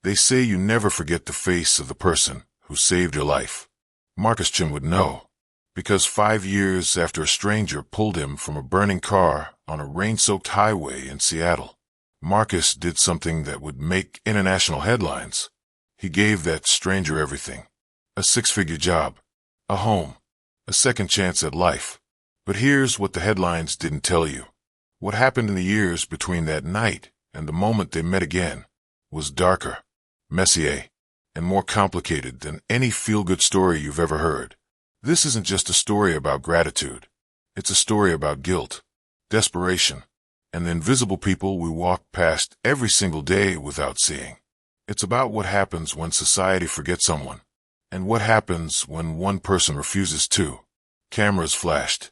They say you never forget the face of the person who saved your life. Marcus Chin would know, because 5 years after a stranger pulled him from a burning car on a rain-soaked highway in Seattle, Marcus did something that would make international headlines. He gave that stranger everything. A 6-figure job, a home, a second chance at life. But here's what the headlines didn't tell you. What happened in the years between that night and the moment they met again was darker, messier, and more complicated than any feel-good story you've ever heard. This isn't just a story about gratitude. It's a story about guilt, desperation, and the invisible people we walk past every single day without seeing. It's about what happens when society forgets someone, and what happens when one person refuses to. Cameras flashed.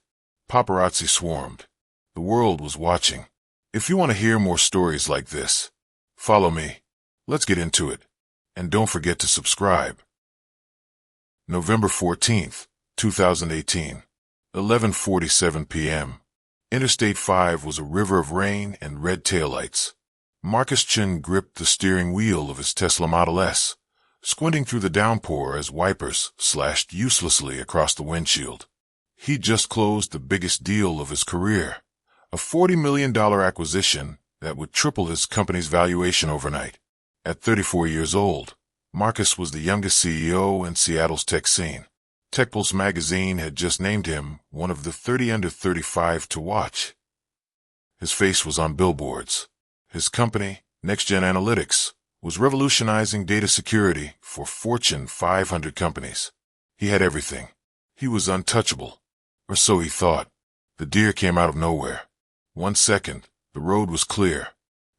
Paparazzi swarmed. The world was watching. If you want to hear more stories like this, follow me. Let's get into it. And don't forget to subscribe. November 14th, 2018, 11:47 p.m. Interstate 5 was a river of rain and red taillights. Marcus Chin gripped the steering wheel of his Tesla Model S, squinting through the downpour as wipers slashed uselessly across the windshield. He'd just closed the biggest deal of his career, a $40 million acquisition that would triple his company's valuation overnight. At 34 years old, Marcus was the youngest CEO in Seattle's tech scene. TechPulse magazine had just named him one of the 30 under 35 to watch. His face was on billboards. His company, NextGen Analytics, was revolutionizing data security for Fortune 500 companies. He had everything. He was untouchable. Or so he thought. The deer came out of nowhere. 1 second, the road was clear.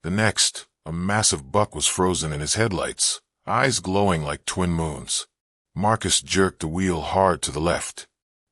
The next, a massive buck was frozen in his headlights, eyes glowing like twin moons. Marcus jerked the wheel hard to the left.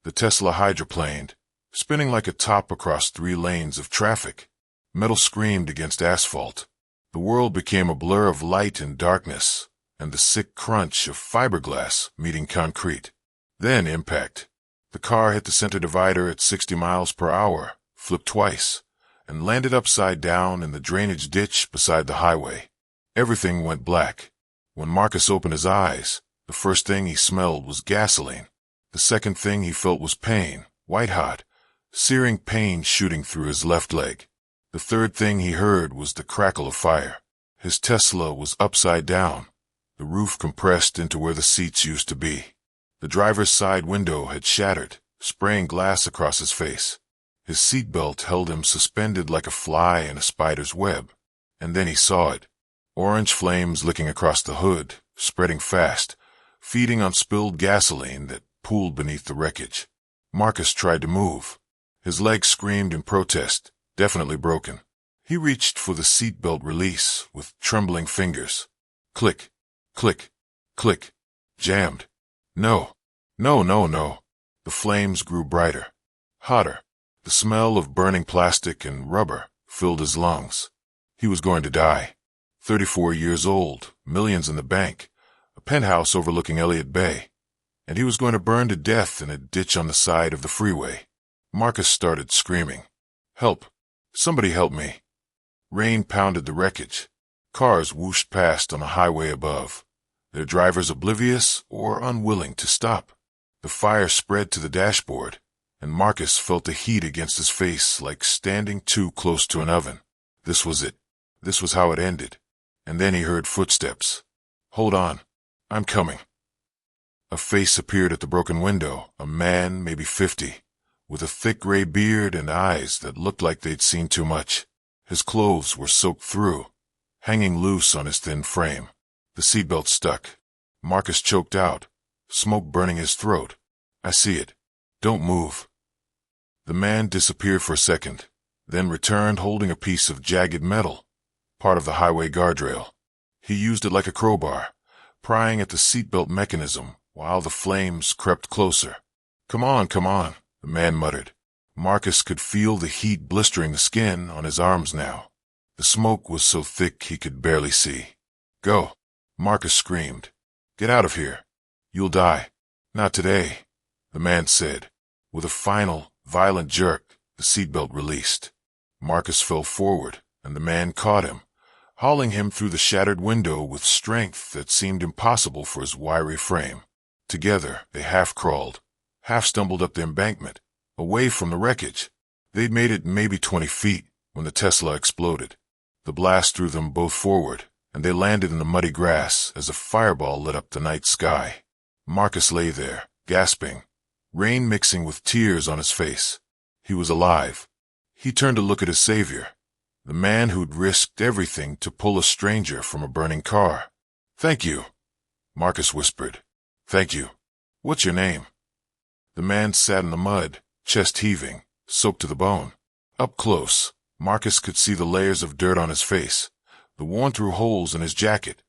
The Tesla hydroplaned, spinning like a top across 3 lanes of traffic. Metal screamed against asphalt. The world became a blur of light and darkness, and the sick crunch of fiberglass meeting concrete. Then impact. The car hit the center divider at 60 miles per hour, flipped twice, and landed upside down in the drainage ditch beside the highway. Everything went black. When Marcus opened his eyes, the first thing he smelled was gasoline. The second thing he felt was pain, white-hot, searing pain shooting through his left leg. The third thing he heard was the crackle of fire. His Tesla was upside down, the roof compressed into where the seats used to be. The driver's side window had shattered, spraying glass across his face. His seatbelt held him suspended like a fly in a spider's web. And then he saw it. Orange flames licking across the hood, spreading fast, feeding on spilled gasoline that pooled beneath the wreckage. Marcus tried to move. His legs screamed in protest, definitely broken. He reached for the seatbelt release with trembling fingers. Click, click, click. Jammed. No, no, no, no. The flames grew brighter, hotter. The smell of burning plastic and rubber filled his lungs. He was going to die. 34 years old, millions in the bank, a penthouse overlooking Elliott Bay, and he was going to burn to death in a ditch on the side of the freeway. Marcus started screaming. Help! Somebody help me! Rain pounded the wreckage. Cars whooshed past on the highway above, their drivers oblivious or unwilling to stop. The fire spread to the dashboard, and Marcus felt the heat against his face like standing too close to an oven. This was it. This was how it ended. And then he heard footsteps. Hold on. I'm coming. A face appeared at the broken window, a man, maybe 50, with a thick gray beard and eyes that looked like they'd seen too much. His clothes were soaked through, hanging loose on his thin frame. The seatbelt stuck. Marcus choked out, smoke burning his throat. I see it. Don't move. The man disappeared for a second, then returned holding a piece of jagged metal, part of the highway guardrail. He used it like a crowbar, prying at the seatbelt mechanism while the flames crept closer. Come on, the man muttered. Marcus could feel the heat blistering the skin on his arms now. The smoke was so thick he could barely see. Go, Marcus screamed. Get out of here. You'll die. Not today, the man said. With a final, violent jerk, the seatbelt released. Marcus fell forward, and the man caught him, hauling him through the shattered window with strength that seemed impossible for his wiry frame. Together, they half crawled, half stumbled up the embankment, away from the wreckage. They'd made it maybe 20 feet when the Tesla exploded. The blast threw them both forward, and they landed in the muddy grass as a fireball lit up the night sky. Marcus lay there, gasping, rain mixing with tears on his face. He was alive. He turned to look at his savior, the man who'd risked everything to pull a stranger from a burning car. "Thank you," Marcus whispered. "Thank you. What's your name?" The man sat in the mud, chest heaving, soaked to the bone. Up close, Marcus could see the layers of dirt on his face, the worn-through holes in his jacket,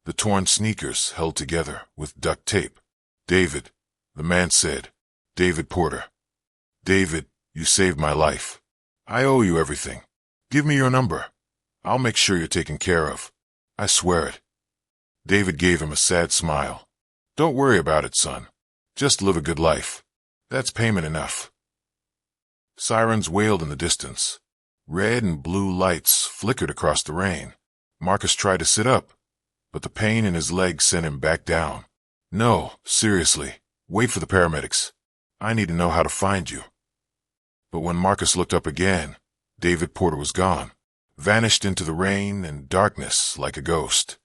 the torn sneakers held together with duct tape. "David," the man said. "David Porter. David, you saved my life. I owe you everything. Give me your number. I'll make sure you're taken care of. I swear it." David gave him a sad smile. "Don't worry about it, son. Just live a good life. That's payment enough." Sirens wailed in the distance. Red and blue lights flickered across the rain. Marcus tried to sit up, but the pain in his leg sent him back down. "No, seriously. Wait for the paramedics. I need to know how to find you." But when Marcus looked up again, David Porter was gone, vanished into the rain and darkness like a ghost.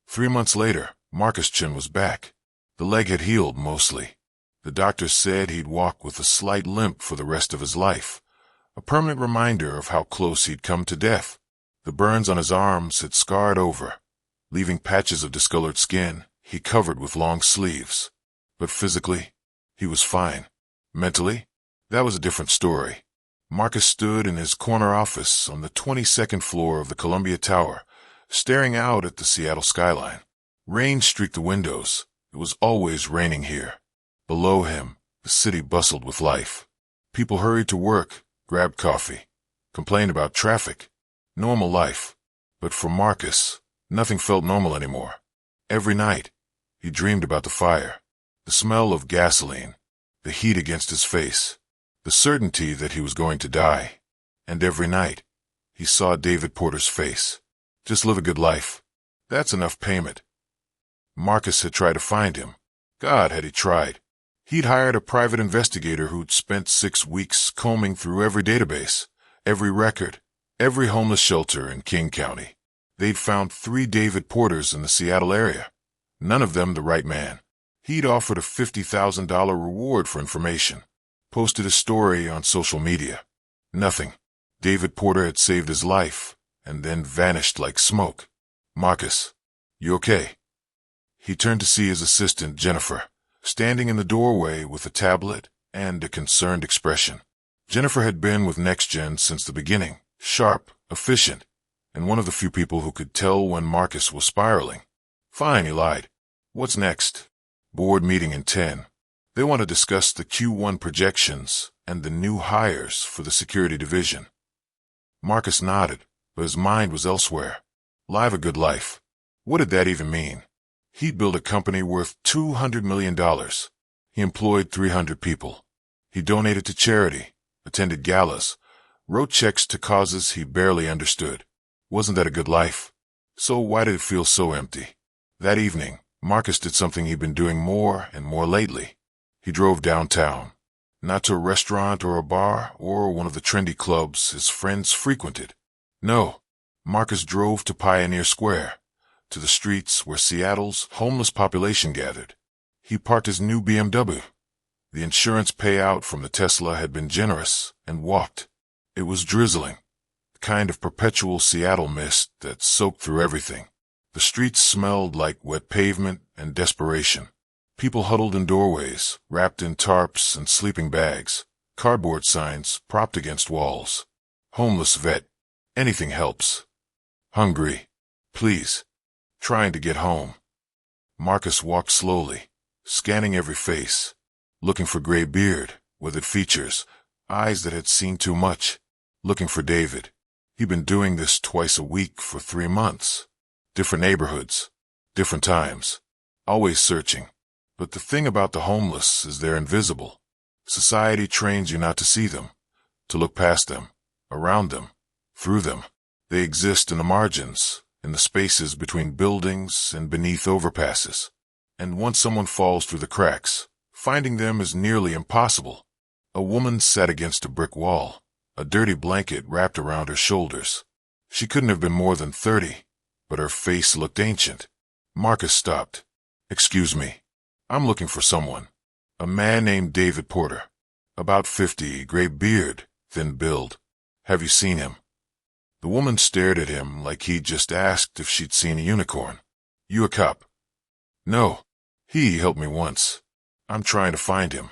3 months later, Marcus' chin was back. The leg had healed mostly. The doctor said he'd walk with a slight limp for the rest of his life, a permanent reminder of how close he'd come to death. The burns on his arms had scarred over, leaving patches of discolored skin he covered with long sleeves. But physically, he was fine. Mentally, that was a different story. Marcus stood in his corner office on the 22nd floor of the Columbia Tower, staring out at the Seattle skyline. Rain streaked the windows. It was always raining here. Below him, the city bustled with life. People hurried to work, grabbed coffee, complained about traffic. Normal life. But for Marcus, nothing felt normal anymore. Every night, he dreamed about the fire, the smell of gasoline, the heat against his face, the certainty that he was going to die. And every night, he saw David Porter's face. Just live a good life. That's enough payment. Marcus had tried to find him. God, had he tried. He'd hired a private investigator who'd spent 6 weeks combing through every database, every record, every homeless shelter in King County. They'd found 3 David Porters in the Seattle area, none of them the right man. He'd offered a $50,000 reward for information, posted a story on social media. Nothing. David Porter had saved his life and then vanished like smoke. "Marcus, you okay?" He turned to see his assistant, Jennifer, standing in the doorway with a tablet and a concerned expression. Jennifer had been with NextGen since the beginning, sharp, efficient, and one of the few people who could tell when Marcus was spiraling. "Fine," he lied. "What's next?" "Board meeting in 10. They want to discuss the Q1 projections and the new hires for the security division." Marcus nodded, but his mind was elsewhere. Live a good life. What did that even mean? He'd built a company worth $200 million. He employed 300 people. He donated to charity, attended galas, wrote checks to causes he barely understood. Wasn't that a good life? So why did it feel so empty? That evening, Marcus did something he'd been doing more and more lately. He drove downtown, not to a restaurant or a bar or one of the trendy clubs his friends frequented. No, Marcus drove to Pioneer Square, to the streets where Seattle's homeless population gathered. He parked his new BMW. The insurance payout from the Tesla had been generous, and walked. It was drizzling, the kind of perpetual Seattle mist that soaked through everything. The streets smelled like wet pavement and desperation. People huddled in doorways, wrapped in tarps and sleeping bags, cardboard signs propped against walls. "Homeless vet. Anything helps. Hungry. Please. Trying to get home." Marcus walked slowly, scanning every face, looking for gray beard, withered features, eyes that had seen too much, looking for David. He'd been doing this twice a week for 3 months. Different neighborhoods, different times, always searching. But the thing about the homeless is they're invisible. Society trains you not to see them, to look past them, around them, through them. They exist in the margins, in the spaces between buildings and beneath overpasses. And once someone falls through the cracks, finding them is nearly impossible. A woman sat against a brick wall, a dirty blanket wrapped around her shoulders. She couldn't have been more than 30, but her face looked ancient. Marcus stopped. "Excuse me. I'm looking for someone." "A man named David Porter. About 50, gray beard, thin build. Have you seen him?" The woman stared at him like he'd just asked if she'd seen a unicorn. "You a cop?" "No. He helped me once. I'm trying to find him."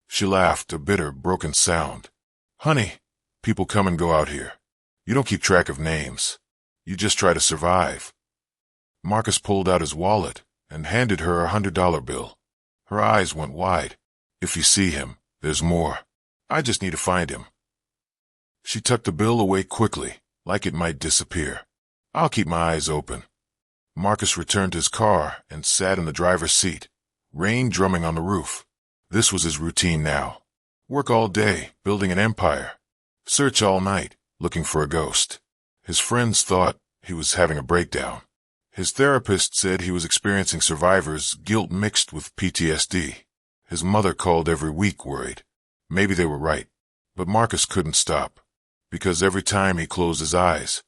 She laughed, a bitter, broken sound. "Honey, people come and go out here. You don't keep track of names. You just try to survive." Marcus pulled out his wallet and handed her $100 bill. Her eyes went wide. "If you see him, there's more. I just need to find him." She tucked the bill away quickly, like it might disappear. "I'll keep my eyes open." Marcus returned to his car and sat in the driver's seat, rain drumming on the roof. This was his routine now. Work all day, building an empire. Search all night, looking for a ghost. His friends thought he was having a breakdown. His therapist said he was experiencing survivor's guilt mixed with PTSD. His mother called every week, worried. Maybe they were right. But Marcus couldn't stop, because every time he closed his eyes,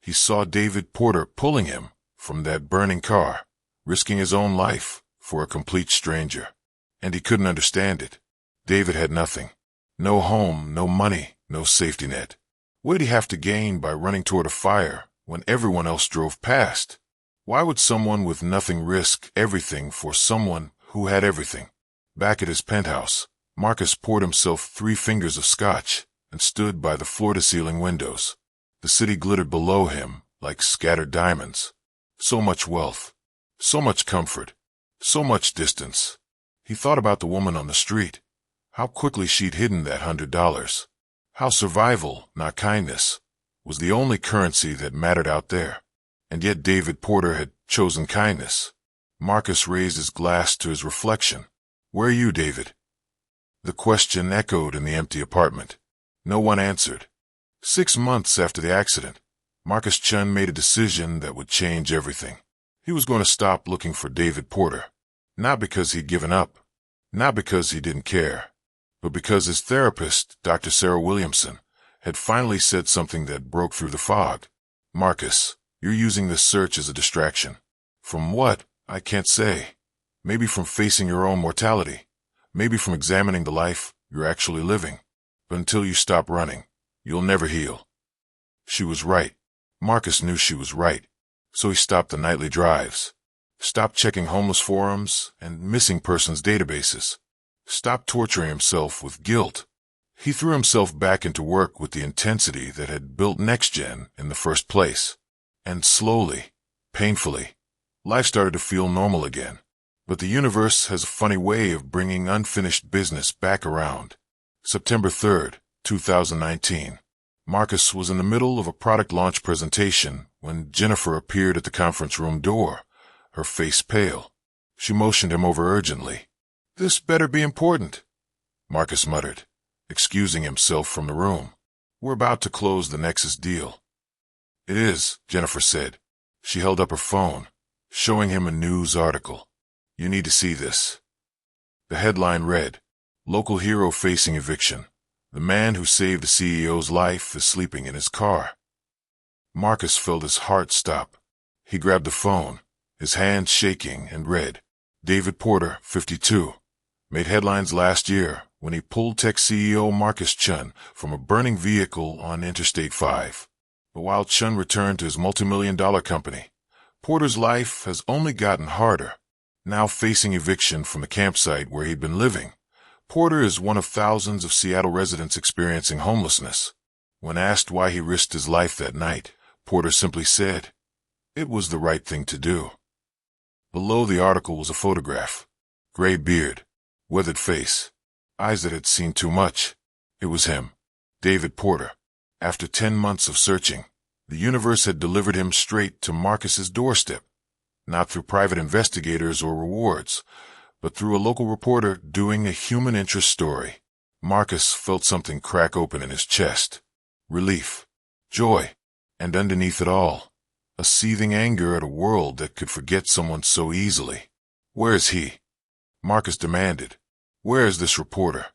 he saw David Porter pulling him from that burning car, risking his own life for a complete stranger. And he couldn't understand it. David had nothing. No home, no money, no safety net. What did he have to gain by running toward a fire when everyone else drove past? Why would someone with nothing risk everything for someone who had everything? Back at his penthouse, Marcus poured himself 3 fingers of scotch and stood by the floor-to-ceiling windows. The city glittered below him like scattered diamonds. So much wealth, so much comfort, so much distance. He thought about the woman on the street, how quickly she'd hidden that $100, how survival, not kindness, was the only currency that mattered out there. And yet David Porter had chosen kindness. Marcus raised his glass to his reflection. "Where are you, David?" The question echoed in the empty apartment. No one answered. 6 months after the accident, Marcus Chun made a decision that would change everything. He was going to stop looking for David Porter. Not because he'd given up, not because he didn't care, but because his therapist, Dr. Sarah Williamson, had finally said something that broke through the fog. "Marcus, you're using this search as a distraction. From what? I can't say. Maybe from facing your own mortality. Maybe from examining the life you're actually living. But until you stop running, you'll never heal." She was right. Marcus knew she was right. So he stopped the nightly drives. Stopped checking homeless forums and missing persons databases. Stopped torturing himself with guilt. He threw himself back into work with the intensity that had built NextGen in the first place. And slowly, painfully, life started to feel normal again. But the universe has a funny way of bringing unfinished business back around. September 3rd, 2019. Marcus was in the middle of a product launch presentation when Jennifer appeared at the conference room door, her face pale. She motioned him over urgently. "This better be important," Marcus muttered, excusing himself from the room. "We're about to close the Nexus deal." "It is," Jennifer said. She held up her phone, showing him a news article. "You need to see this." The headline read, "Local hero facing eviction. The man who saved the CEO's life is sleeping in his car." Marcus felt his heart stop. He grabbed the phone, his hands shaking, and read, "David Porter, 52, made headlines last year when he pulled tech CEO Marcus Chun from a burning vehicle on Interstate 5. But while Chun returned to his multimillion-dollar company, Porter's life has only gotten harder. Now facing eviction from the campsite where he'd been living, Porter is one of thousands of Seattle residents experiencing homelessness. When asked why he risked his life that night, Porter simply said, 'It was the right thing to do.'" Below the article was a photograph. Gray beard, weathered face, eyes that had seen too much. It was him, David Porter. After 10 months of searching, the universe had delivered him straight to Marcus's doorstep. Not through private investigators or rewards, but through a local reporter doing a human interest story. Marcus felt something crack open in his chest. Relief, joy, and underneath it all, a seething anger at a world that could forget someone so easily. "Where is he?" Marcus demanded. "Where is this reporter?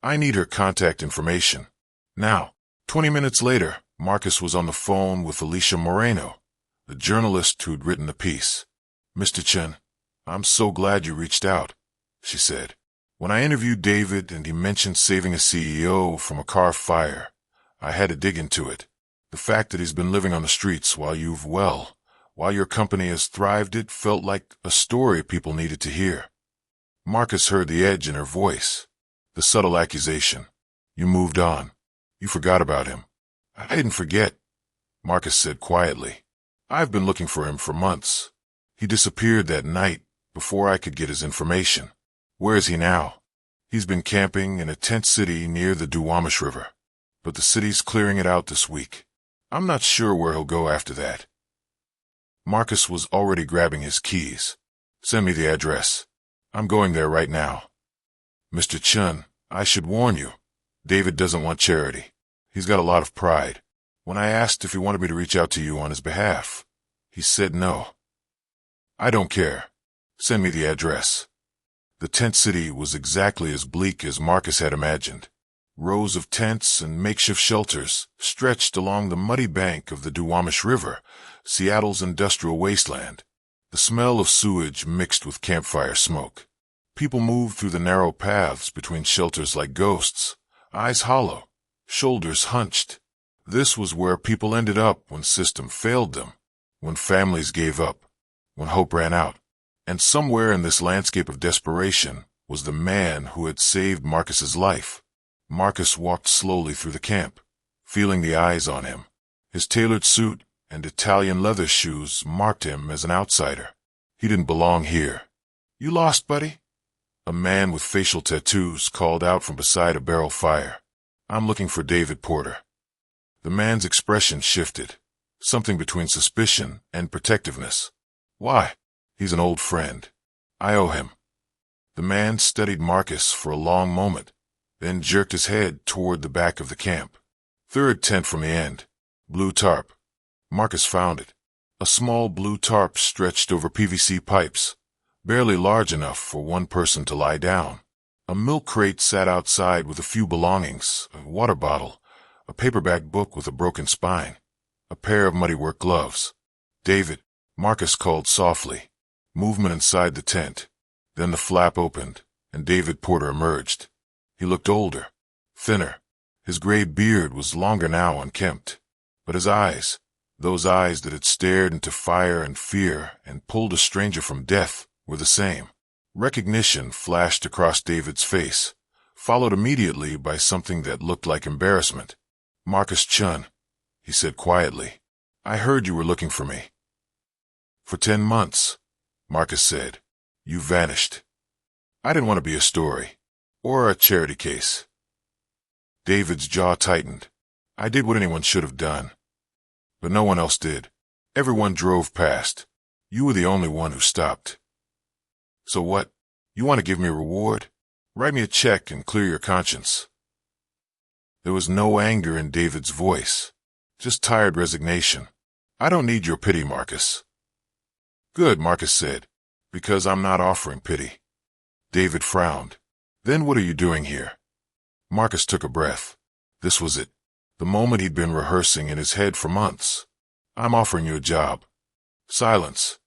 I need her contact information. Now." 20 minutes later, Marcus was on the phone with Alicia Moreno, the journalist who'd written the piece. "Mr. Chen, I'm so glad you reached out," she said. "When I interviewed David and he mentioned saving a CEO from a car fire, I had to dig into it. The fact that he's been living on the streets while your company has thrived, it felt like a story people needed to hear." Marcus heard the edge in her voice, the subtle accusation. "You moved on. You forgot about him." "I didn't forget," Marcus said quietly. "I've been looking for him for months. He disappeared that night before I could get his information. Where is he now?" "He's been camping in a tent city near the Duwamish River, but the city's clearing it out this week. I'm not sure where he'll go after that." Marcus was already grabbing his keys. "Send me the address. I'm going there right now." "Mr. Chun, I should warn you, David doesn't want charity. He's got a lot of pride. When I asked if he wanted me to reach out to you on his behalf, he said no." "I don't care. Send me the address." The tent city was exactly as bleak as Marcus had imagined. Rows of tents and makeshift shelters stretched along the muddy bank of the Duwamish River, Seattle's industrial wasteland. The smell of sewage mixed with campfire smoke. People moved through the narrow paths between shelters like ghosts, eyes hollow, shoulders hunched. This was where people ended up when system failed them, when families gave up, when hope ran out. And somewhere in this landscape of desperation was the man who had saved Marcus's life. Marcus walked slowly through the camp, feeling the eyes on him. His tailored suit and Italian leather shoes marked him as an outsider. He didn't belong here. "You lost, buddy?" A man with facial tattoos called out from beside a barrel fire. "I'm looking for David Porter." The man's expression shifted, something between suspicion and protectiveness. "Why?" "He's an old friend. I owe him." The man studied Marcus for a long moment, then jerked his head toward the back of the camp. Third tent from the end. Blue tarp. Marcus found it. A small blue tarp stretched over PVC pipes, barely large enough for one person to lie down. A milk crate sat outside with a few belongings, a water bottle, a paperback book with a broken spine, a pair of muddy work gloves. "David," Marcus called softly. Movement inside the tent. Then the flap opened, and David Porter emerged. He looked older, thinner. His gray beard was longer now, unkempt. But his eyes, those eyes that had stared into fire and fear and pulled a stranger from death, were the same. Recognition flashed across David's face, followed immediately by something that looked like embarrassment. "Marcus Chun," he said quietly. "I heard you were looking for me." "For 10 months, Marcus said. "You vanished. I didn't want to be a story, or a charity case." David's jaw tightened. "I did what anyone should have done. But no one else did. Everyone drove past. You were the only one who stopped." "So what? You want to give me a reward? Write me a check and clear your conscience." There was no anger in David's voice, just tired resignation. "I don't need your pity, Marcus." "Good," Marcus said, "because I'm not offering pity." David frowned. "Then what are you doing here?" Marcus took a breath. This was it, the moment he'd been rehearsing in his head for months. "I'm offering you a job." Silence.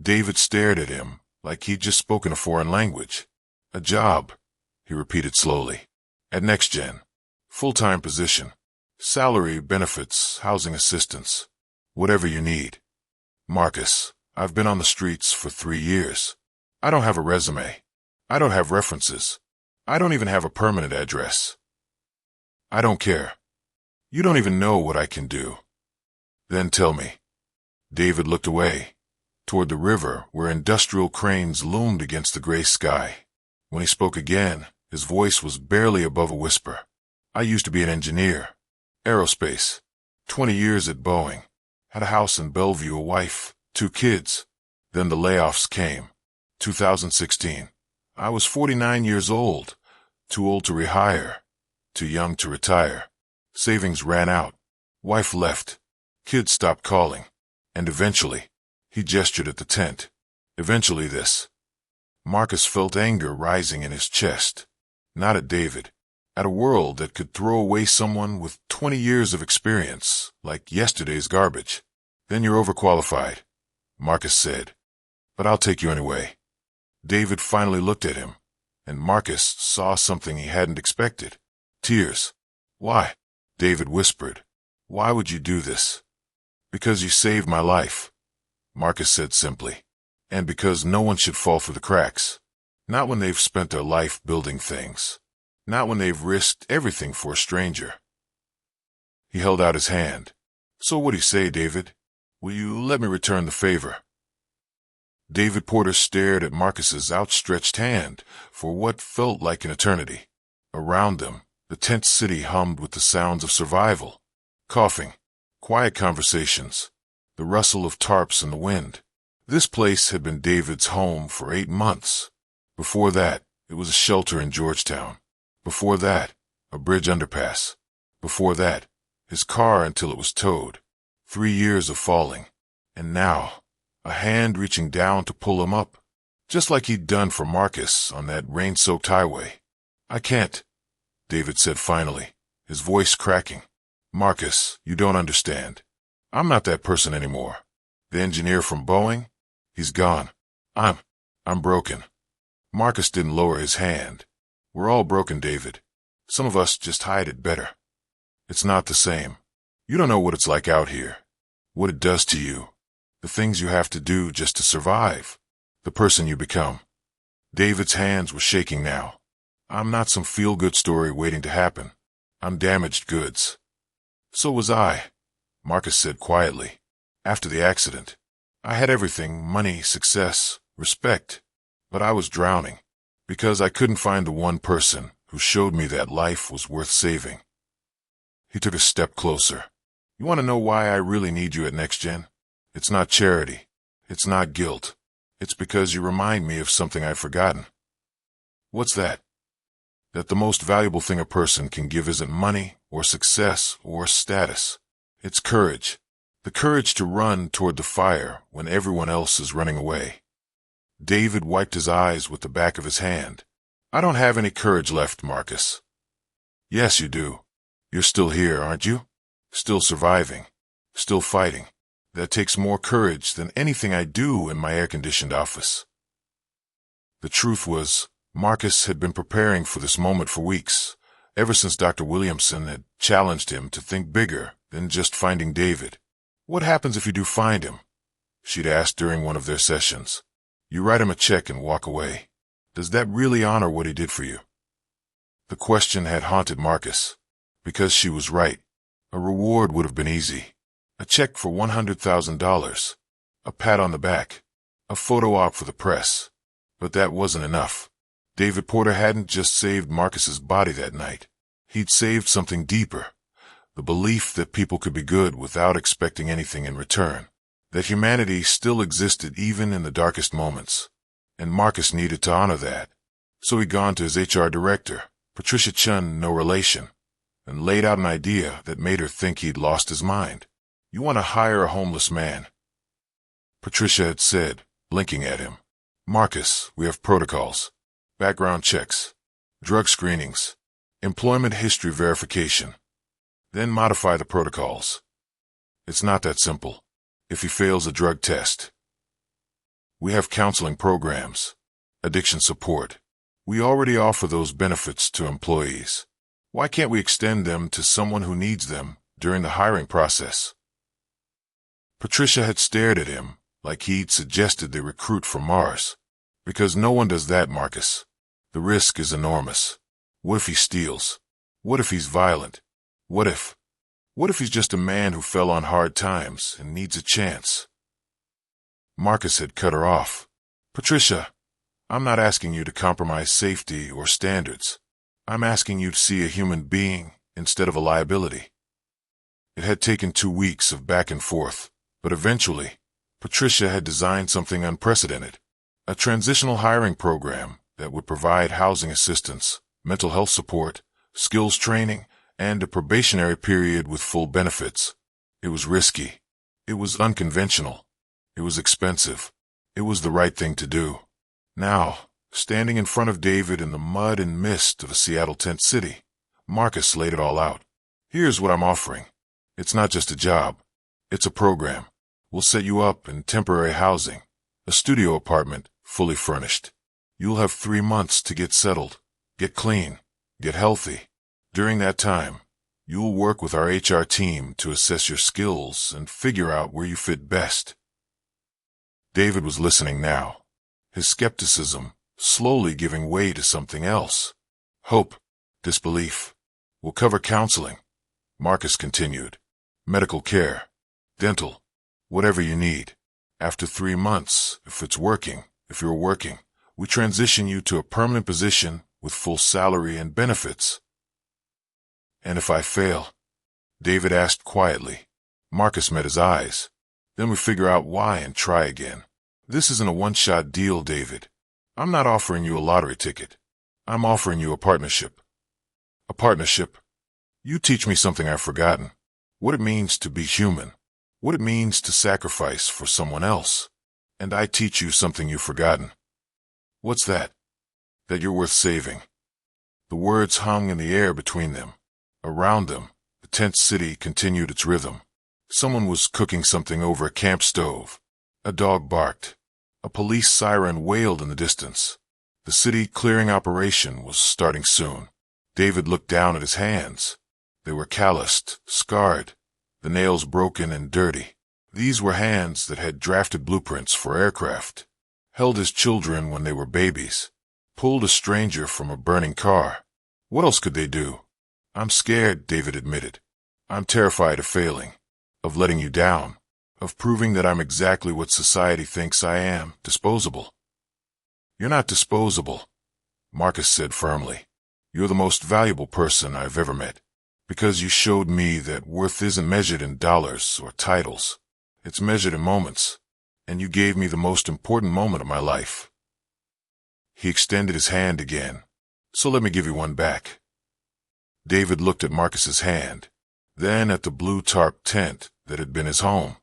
David stared at him like he'd just spoken a foreign language. "A job," he repeated slowly. "At NextGen. Full-time position. Salary, benefits, housing assistance. Whatever you need." "Marcus, I've been on the streets for 3 years. I don't have a resume. I don't have references. I don't even have a permanent address." "I don't care. You don't even know what I can do." "Then tell me." David looked away, toward the river where industrial cranes loomed against the gray sky. When he spoke again, his voice was barely above a whisper. "I used to be an engineer. Aerospace. 20 years at Boeing. Had a house in Bellevue, a wife, 2 kids. Then the layoffs came. 2016. I was 49 years old. Too old to rehire. Too young to retire. Savings ran out. Wife left. Kids stopped calling. And eventually, he gestured at the tent. Eventually this. Marcus felt anger rising in his chest. Not at David. At a world that could throw away someone with 20 years of experience, like yesterday's garbage. Then you're overqualified, Marcus said. But I'll take you anyway. David finally looked at him, and Marcus saw something he hadn't expected. Tears. Why? David whispered. Why would you do this? Because you saved my life, Marcus said simply. And because no one should fall through the cracks. Not when they've spent their life building things. Not when they've risked everything for a stranger. He held out his hand. So what do you say, David? Will you let me return the favor? David Porter stared at Marcus's outstretched hand for what felt like an eternity. Around them, the tent city hummed with the sounds of survival. Coughing, quiet conversations, the rustle of tarps in the wind. This place had been David's home for 8 months. Before that, it was a shelter in Georgetown. Before that, a bridge underpass. Before that, his car until it was towed. 3 years of falling. And now, a hand reaching down to pull him up, just like he'd done for Marcus on that rain-soaked highway. I can't, David said finally, his voice cracking. Marcus, you don't understand. I'm not that person anymore. The engineer from Boeing? He's gone. I'm broken. Marcus didn't lower his hand. We're all broken, David. Some of us just hide it better. It's not the same. You don't know what it's like out here. What it does to you. The things you have to do just to survive. The person you become. David's hands were shaking now. I'm not some feel-good story waiting to happen. I'm damaged goods. So was I, Marcus said quietly. After the accident, I had everything, money, success, respect. But I was drowning. Because I couldn't find the one person who showed me that life was worth saving. He took a step closer. You want to know why I really need you at NextGen? It's not charity. It's not guilt. It's because you remind me of something I've forgotten. What's that? That the most valuable thing a person can give isn't money or success or status. It's courage. The courage to run toward the fire when everyone else is running away. David wiped his eyes with the back of his hand. I don't have any courage left, Marcus. Yes, you do. You're still here, aren't you? Still surviving. Still fighting. That takes more courage than anything I do in my air-conditioned office. The truth was, Marcus had been preparing for this moment for weeks, ever since Dr. Williamson had challenged him to think bigger than just finding David. What happens if you do find him? She'd asked during one of their sessions. You write him a check and walk away. Does that really honor what he did for you? The question had haunted Marcus. Because she was right. A reward would have been easy. A check for $100,000. A pat on the back. A photo op for the press. But that wasn't enough. David Porter hadn't just saved Marcus's body that night. He'd saved something deeper. The belief that people could be good without expecting anything in return. That humanity still existed even in the darkest moments. And Marcus needed to honor that. So he'd gone to his HR director, Patricia Chun, no relation, and laid out an idea that made her think he'd lost his mind. You want to hire a homeless man? Patricia had said, blinking at him. Marcus, we have protocols. Background checks. Drug screenings. Employment history verification. Then modify the protocols. It's not that simple. If he fails a drug test. We have counseling programs. Addiction support. We already offer those benefits to employees. Why can't we extend them to someone who needs them during the hiring process? Patricia had stared at him like he'd suggested they recruit from Mars. Because no one does that, Marcus. The risk is enormous. What if he steals? What if he's violent? What if he's just a man who fell on hard times and needs a chance? Marcus had cut her off. Patricia, I'm not asking you to compromise safety or standards. I'm asking you to see a human being instead of a liability. It had taken 2 weeks of back and forth, but eventually, Patricia had designed something unprecedented. A transitional hiring program that would provide housing assistance, mental health support, skills training, and a probationary period with full benefits. It was risky. It was unconventional. It was expensive. It was the right thing to do. Now, standing in front of David in the mud and mist of a Seattle tent city, Marcus laid it all out. Here's what I'm offering. It's not just a job. It's a program. We'll set you up in temporary housing, a studio apartment, fully furnished. You'll have 3 months to get settled, get clean, get healthy. During that time, you'll work with our HR team to assess your skills and figure out where you fit best. David was listening now, his skepticism slowly giving way to something else. Hope, disbelief. We'll cover counseling, Marcus continued. Medical care, dental, whatever you need. After 3 months, if you're working, we transition you to a permanent position with full salary and benefits. And if I fail? David asked quietly. Marcus met his eyes. Then we figure out why and try again. This isn't a one-shot deal, David. I'm not offering you a lottery ticket. I'm offering you a partnership. A partnership? You teach me something I've forgotten. What it means to be human. What it means to sacrifice for someone else. And I teach you something you've forgotten. What's that? That you're worth saving. The words hung in the air between them. Around them, the tent city continued its rhythm. Someone was cooking something over a camp stove. A dog barked. A police siren wailed in the distance. The city clearing operation was starting soon. David looked down at his hands. They were calloused, scarred, the nails broken and dirty. These were hands that had drafted blueprints for aircraft, held his children when they were babies, pulled a stranger from a burning car. What else could they do? I'm scared, David admitted. I'm terrified of failing, of letting you down, of proving that I'm exactly what society thinks I am, disposable. You're not disposable, Marcus said firmly. You're the most valuable person I've ever met, because you showed me that worth isn't measured in dollars or titles. It's measured in moments, and you gave me the most important moment of my life. He extended his hand again. So let me give you one back. David looked at Marcus's hand, then at the blue tarp tent that had been his home,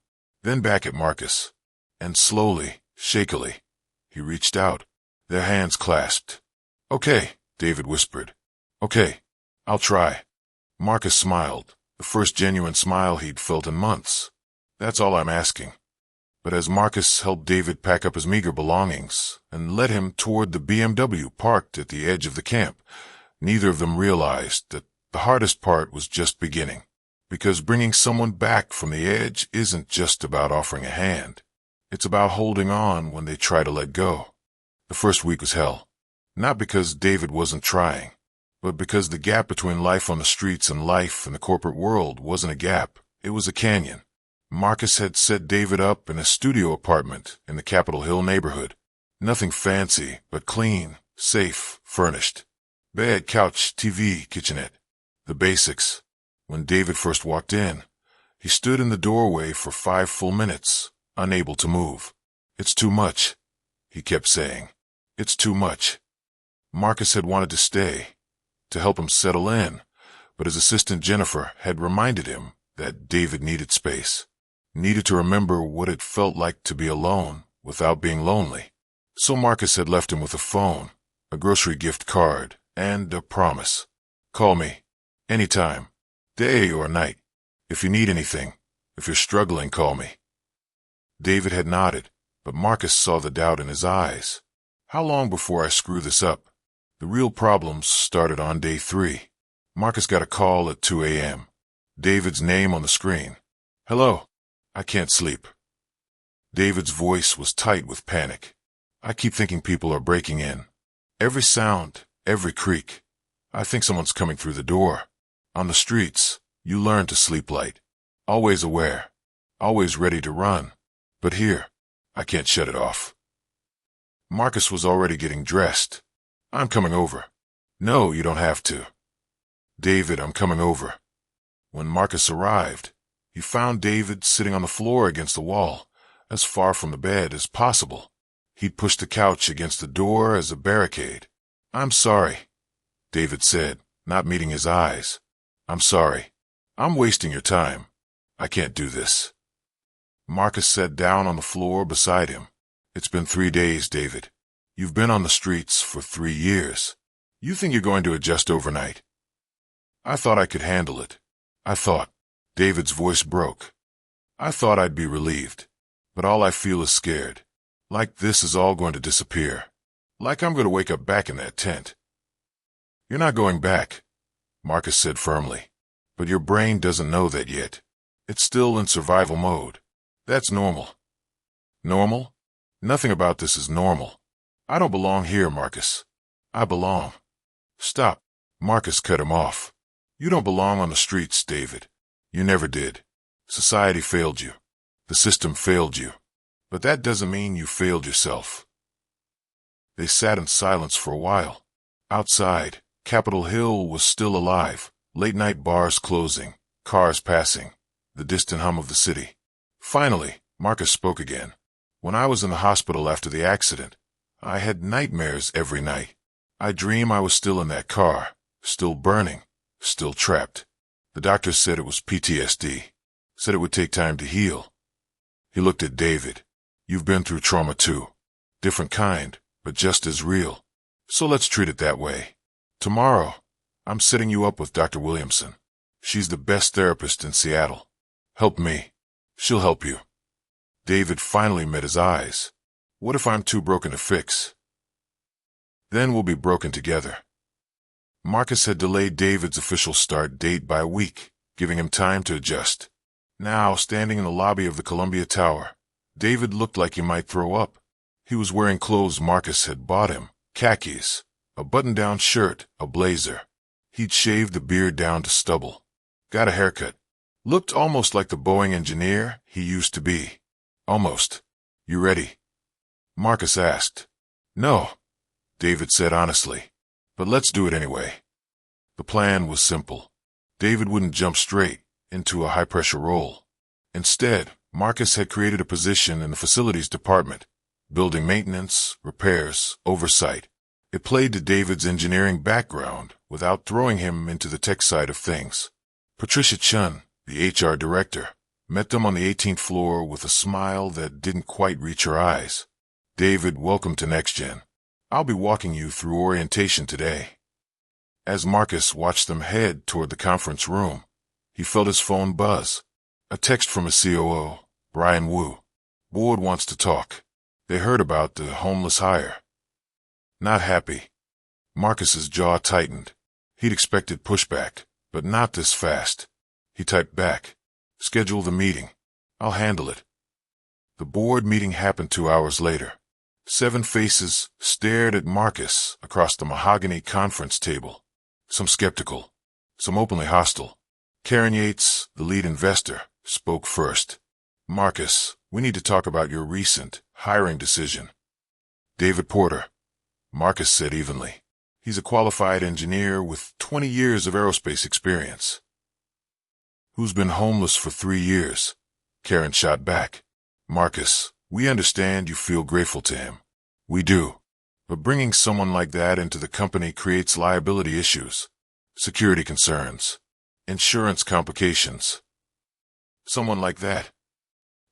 then back at Marcus, and slowly, shakily, he reached out. Their hands clasped. Okay, David whispered. Okay, I'll try. Marcus smiled, the first genuine smile he'd felt in months. That's all I'm asking. But as Marcus helped David pack up his meager belongings and led him toward the BMW parked at the edge of the camp, neither of them realized that the hardest part was just beginning. Because bringing someone back from the edge isn't just about offering a hand. It's about holding on when they try to let go. The first week was hell. Not because David wasn't trying, but because the gap between life on the streets and life in the corporate world wasn't a gap. It was a canyon. Marcus had set David up in a studio apartment in the Capitol Hill neighborhood. Nothing fancy, but clean, safe, furnished. Bed, couch, TV, kitchenette. The basics. When David first walked in, he stood in the doorway for 5 full minutes, unable to move. It's too much, he kept saying. It's too much. Marcus had wanted to stay, to help him settle in, but his assistant Jennifer had reminded him that David needed space, needed to remember what it felt like to be alone without being lonely. So Marcus had left him with a phone, a grocery gift card, and a promise. Call me, anytime. Day or night. If you need anything, if you're struggling, call me. David had nodded, but Marcus saw the doubt in his eyes. How long before I screw this up? The real problems started on day 3. Marcus got a call at 2 a.m. David's name on the screen. Hello. I can't sleep. David's voice was tight with panic. I keep thinking people are breaking in. Every sound, every creak. I think someone's coming through the door. On the streets, you learn to sleep light. Always aware. Always ready to run. But here, I can't shut it off. Marcus was already getting dressed. I'm coming over. No, you don't have to. David, I'm coming over. When Marcus arrived, he found David sitting on the floor against the wall, as far from the bed as possible. He'd pushed the couch against the door as a barricade. I'm sorry, David said, not meeting his eyes. I'm sorry. I'm wasting your time. I can't do this. Marcus sat down on the floor beside him. It's been 3 days, David. You've been on the streets for 3 years. You think you're going to adjust overnight? I thought I could handle it. I thought. David's voice broke. I thought I'd be relieved. But all I feel is scared. Like this is all going to disappear. Like I'm going to wake up back in that tent. You're not going back, Marcus said firmly. But your brain doesn't know that yet. It's still in survival mode. That's normal. Normal? Nothing about this is normal. I don't belong here, Marcus. I belong. Stop. Marcus cut him off. You don't belong on the streets, David. You never did. Society failed you. The system failed you. But that doesn't mean you failed yourself. They sat in silence for a while. Outside, Capitol Hill was still alive. Late-night bars closing, cars passing, the distant hum of the city. Finally, Marcus spoke again. When I was in the hospital after the accident, I had nightmares every night. I dream I was still in that car, still burning, still trapped. The doctor said it was PTSD, said it would take time to heal. He looked at David. You've been through trauma too. Different kind, but just as real. So let's treat it that way. Tomorrow, I'm setting you up with Dr. Williamson. She's the best therapist in Seattle. Help me. She'll help you. David finally met his eyes. What if I'm too broken to fix? Then we'll be broken together. Marcus had delayed David's official start date by a week, giving him time to adjust. Now, standing in the lobby of the Columbia Tower, David looked like he might throw up. He was wearing clothes Marcus had bought him, khakis, a button-down shirt, a blazer. He'd shaved the beard down to stubble. Got a haircut. Looked almost like the Boeing engineer he used to be. Almost. You ready? Marcus asked. No, David said honestly. But let's do it anyway. The plan was simple. David wouldn't jump straight into a high-pressure role. Instead, Marcus had created a position in the facilities department, building maintenance, repairs, oversight. It played to David's engineering background without throwing him into the tech side of things. Patricia Chun, the HR director, met them on the 18th floor with a smile that didn't quite reach her eyes. David, welcome to NextGen. I'll be walking you through orientation today. As Marcus watched them head toward the conference room, he felt his phone buzz. A text from his COO, Brian Wu. Board wants to talk. They heard about the homeless hire. Not happy. Marcus's jaw tightened. He'd expected pushback, but not this fast. He typed back. Schedule the meeting. I'll handle it. The board meeting happened 2 hours later. 7 faces stared at Marcus across the mahogany conference table. Some skeptical, some openly hostile. Karen Yates, the lead investor, spoke first. Marcus, we need to talk about your recent hiring decision. David Porter, Marcus said evenly. He's a qualified engineer with 20 years of aerospace experience. Who's been homeless for 3 years? Karen shot back. Marcus, we understand you feel grateful to him. We do. But bringing someone like that into the company creates liability issues, security concerns, insurance complications. Someone like that?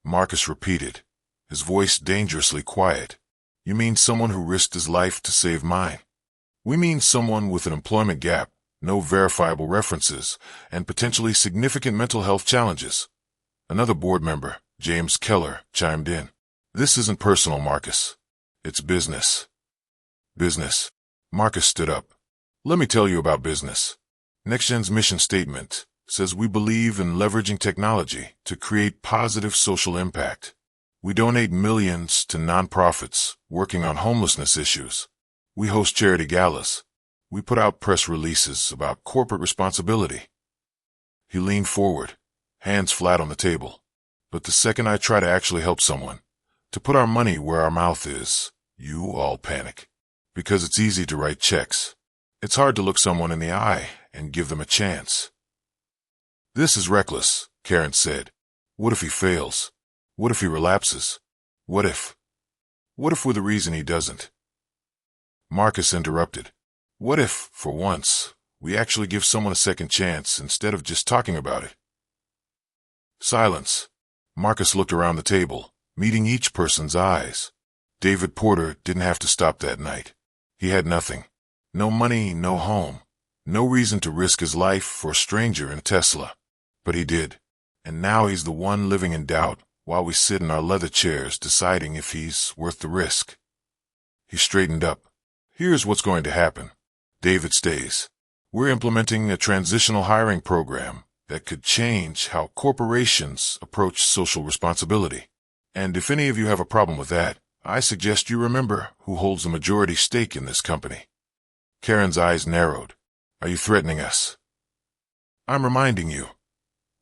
Marcus repeated, his voice dangerously quiet. You mean someone who risked his life to save mine? We mean someone with an employment gap, no verifiable references, and potentially significant mental health challenges. Another board member, James Keller, chimed in. This isn't personal, Marcus. It's business. Business. Marcus stood up. Let me tell you about business. NextGen's mission statement says we believe in leveraging technology to create positive social impact. We donate millions to nonprofits working on homelessness issues. We host charity galas. We put out press releases about corporate responsibility. He leaned forward, hands flat on the table. But the second I try to actually help someone, to put our money where our mouth is, you all panic. Because it's easy to write checks. It's hard to look someone in the eye and give them a chance. This is reckless, Karen said. What if he fails? What if he relapses? What if we're the reason he doesn't? Marcus interrupted. What if, for once, we actually give someone a second chance instead of just talking about it? Silence. Marcus looked around the table, meeting each person's eyes. David Porter didn't have to stop that night. He had nothing. No money, no home. No reason to risk his life for a stranger in a Tesla. But he did. And now he's the one living in doubt while we sit in our leather chairs deciding if he's worth the risk. He straightened up. Here's what's going to happen. David stays. We're implementing a transitional hiring program that could change how corporations approach social responsibility. And if any of you have a problem with that, I suggest you remember who holds the majority stake in this company. Karen's eyes narrowed. Are you threatening us? I'm reminding you,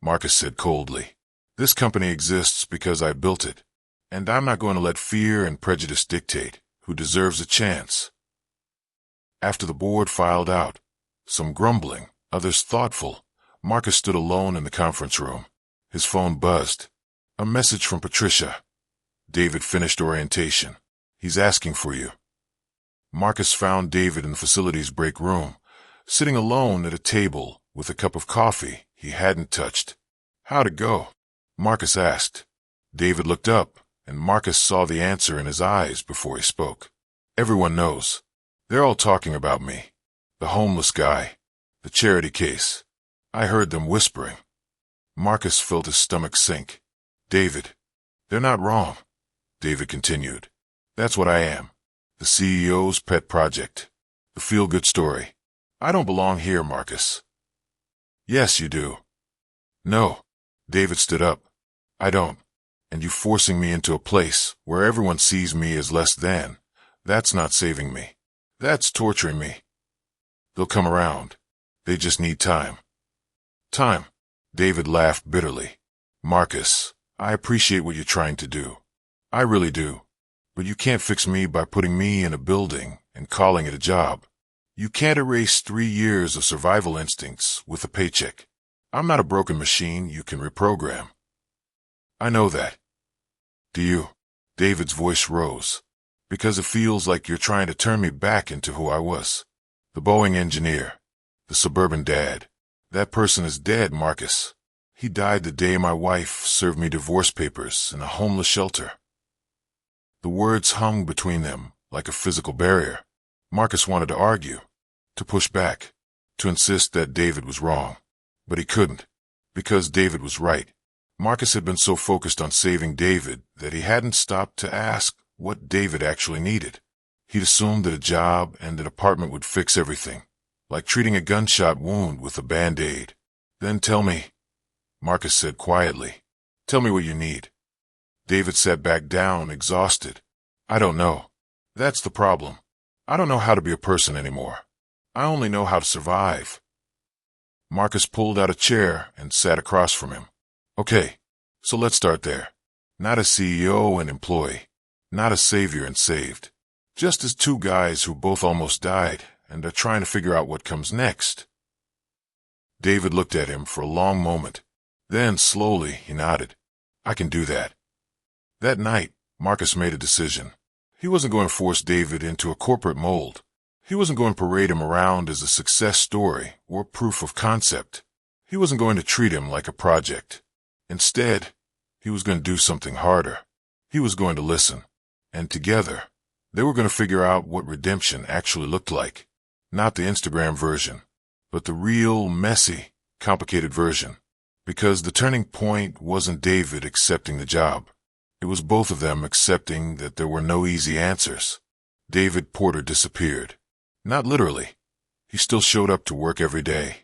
Marcus said coldly. This company exists because I built it, and I'm not going to let fear and prejudice dictate who deserves a chance. After the board filed out, some grumbling, others thoughtful, Marcus stood alone in the conference room. His phone buzzed. A message from Patricia. David finished orientation. He's asking for you. Marcus found David in the facilities break room, sitting alone at a table with a cup of coffee he hadn't touched. How'd it go? Marcus asked. David looked up, and Marcus saw the answer in his eyes before he spoke. Everyone knows. They're all talking about me. The homeless guy. The charity case. I heard them whispering. Marcus felt his stomach sink. David, they're not wrong, David continued. That's what I am. The CEO's pet project. The feel-good story. I don't belong here, Marcus. Yes, you do. No. David stood up. I don't. And you forcing me into a place where everyone sees me as less than, that's not saving me. That's torturing me. They'll come around. They just need time. Time. David laughed bitterly. Marcus, I appreciate what you're trying to do. I really do. But you can't fix me by putting me in a building and calling it a job. You can't erase 3 years of survival instincts with a paycheck. I'm not a broken machine you can reprogram. I know that. Do you? David's voice rose. Because it feels like you're trying to turn me back into who I was. The Boeing engineer. The suburban dad. That person is dead, Marcus. He died the day my wife served me divorce papers in a homeless shelter. The words hung between them like a physical barrier. Marcus wanted to argue, to push back, to insist that David was wrong. But he couldn't, because David was right. Marcus had been so focused on saving David that he hadn't stopped to ask what David actually needed. He'd assumed that a job and an apartment would fix everything, like treating a gunshot wound with a Band-Aid. Then tell me, Marcus said quietly, tell me what you need. David sat back down, exhausted. I don't know. That's the problem. I don't know how to be a person anymore. I only know how to survive. Marcus pulled out a chair and sat across from him. Okay, so let's start there. Not as CEO and employee. Not as savior and saved. Just as two guys who both almost died and are trying to figure out what comes next. David looked at him for a long moment. Then, slowly, he nodded. I can do that. That night, Marcus made a decision. He wasn't going to force David into a corporate mold. He wasn't going to parade him around as a success story or proof of concept. He wasn't going to treat him like a project. Instead, he was going to do something harder. He was going to listen. And together, they were going to figure out what redemption actually looked like. Not the Instagram version, but the real, messy, complicated version. Because the turning point wasn't David accepting the job. It was both of them accepting that there were no easy answers. David Porter disappeared. Not literally. He still showed up to work every day.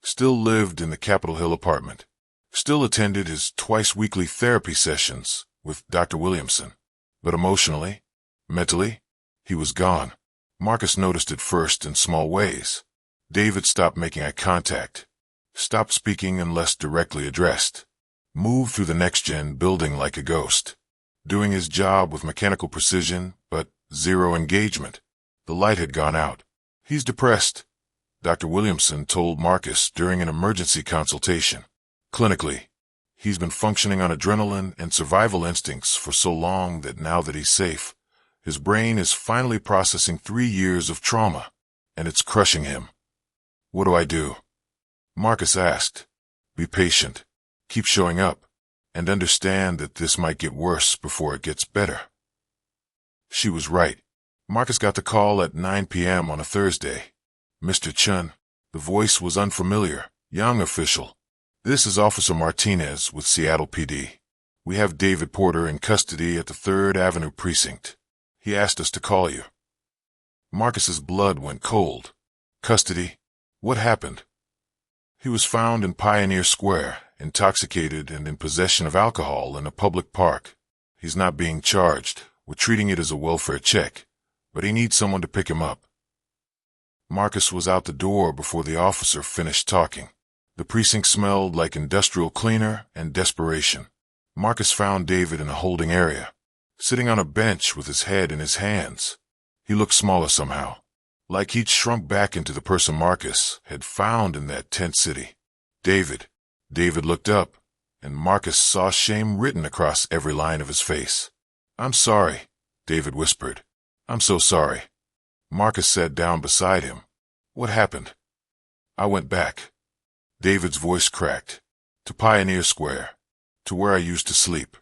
Still lived in the Capitol Hill apartment. Still attended his twice-weekly therapy sessions with Dr. Williamson. But emotionally, mentally, he was gone. Marcus noticed it first in small ways. David stopped making eye contact. Stopped speaking unless directly addressed. Moved through the next-gen building like a ghost. Doing his job with mechanical precision, but zero engagement. The light had gone out. He's depressed, Dr. Williamson told Marcus during an emergency consultation. Clinically, he's been functioning on adrenaline and survival instincts for so long that now that he's safe, his brain is finally processing 3 years of trauma, and it's crushing him. What do? Marcus asked. Be patient. Keep showing up. and understand that this might get worse before it gets better. She was right. Marcus got the call at 9 p.m. on a Thursday. Mr. Chun. The voice was unfamiliar. Young official. This is Officer Martinez with Seattle PD. We have David Porter in custody at the 3rd Avenue Precinct. He asked us to call you. Marcus's blood went cold. Custody? What happened? He was found in Pioneer Square, intoxicated and in possession of alcohol in a public park. He's not being charged. We're treating it as a welfare check, but he needs someone to pick him up. Marcus was out the door before the officer finished talking. The precinct smelled like industrial cleaner and desperation. Marcus found David in a holding area, sitting on a bench with his head in his hands. He looked smaller somehow, like he'd shrunk back into the person Marcus had found in that tent city. David. David looked up, and Marcus saw shame written across every line of his face. "I'm sorry," David whispered. "I'm so sorry." Marcus sat down beside him. "What happened?" "I went back." David's voice cracked. "To Pioneer Square. To where I used to sleep.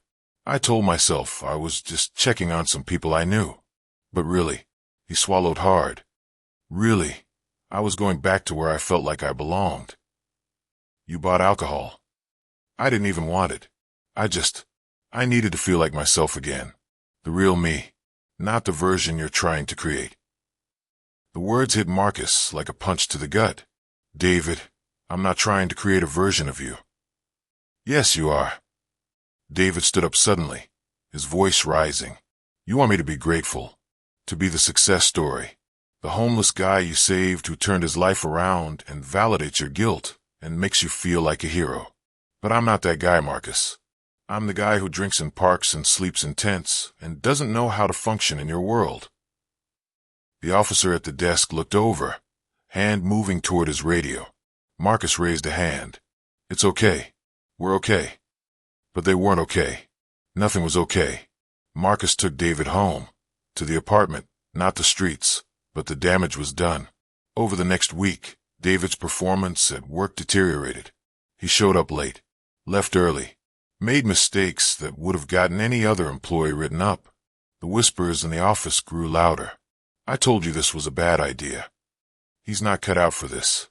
I told myself I was just checking on some people I knew. But really," he swallowed hard, "really, I was going back to where I felt like I belonged." "You bought alcohol." "I didn't even want it. I needed to feel like myself again. The real me, not the version you're trying to create." The words hit Marcus like a punch to the gut. "David, I'm not trying to create a version of you." "Yes, you are." David stood up suddenly, his voice rising. "You want me to be grateful, to be the success story, the homeless guy you saved who turned his life around and validates your guilt and makes you feel like a hero. But I'm not that guy, Marcus. I'm the guy who drinks in parks and sleeps in tents and doesn't know how to function in your world." The officer at the desk looked over, hand moving toward his radio. Marcus raised a hand. "It's okay. We're okay." But they weren't okay. Nothing was okay. Marcus took David home, to the apartment, not the streets, but the damage was done. Over the next week, David's performance at work deteriorated. He showed up late, left early, made mistakes that would have gotten any other employee written up. The whispers in the office grew louder. "I told you this was a bad idea. He's not cut out for this."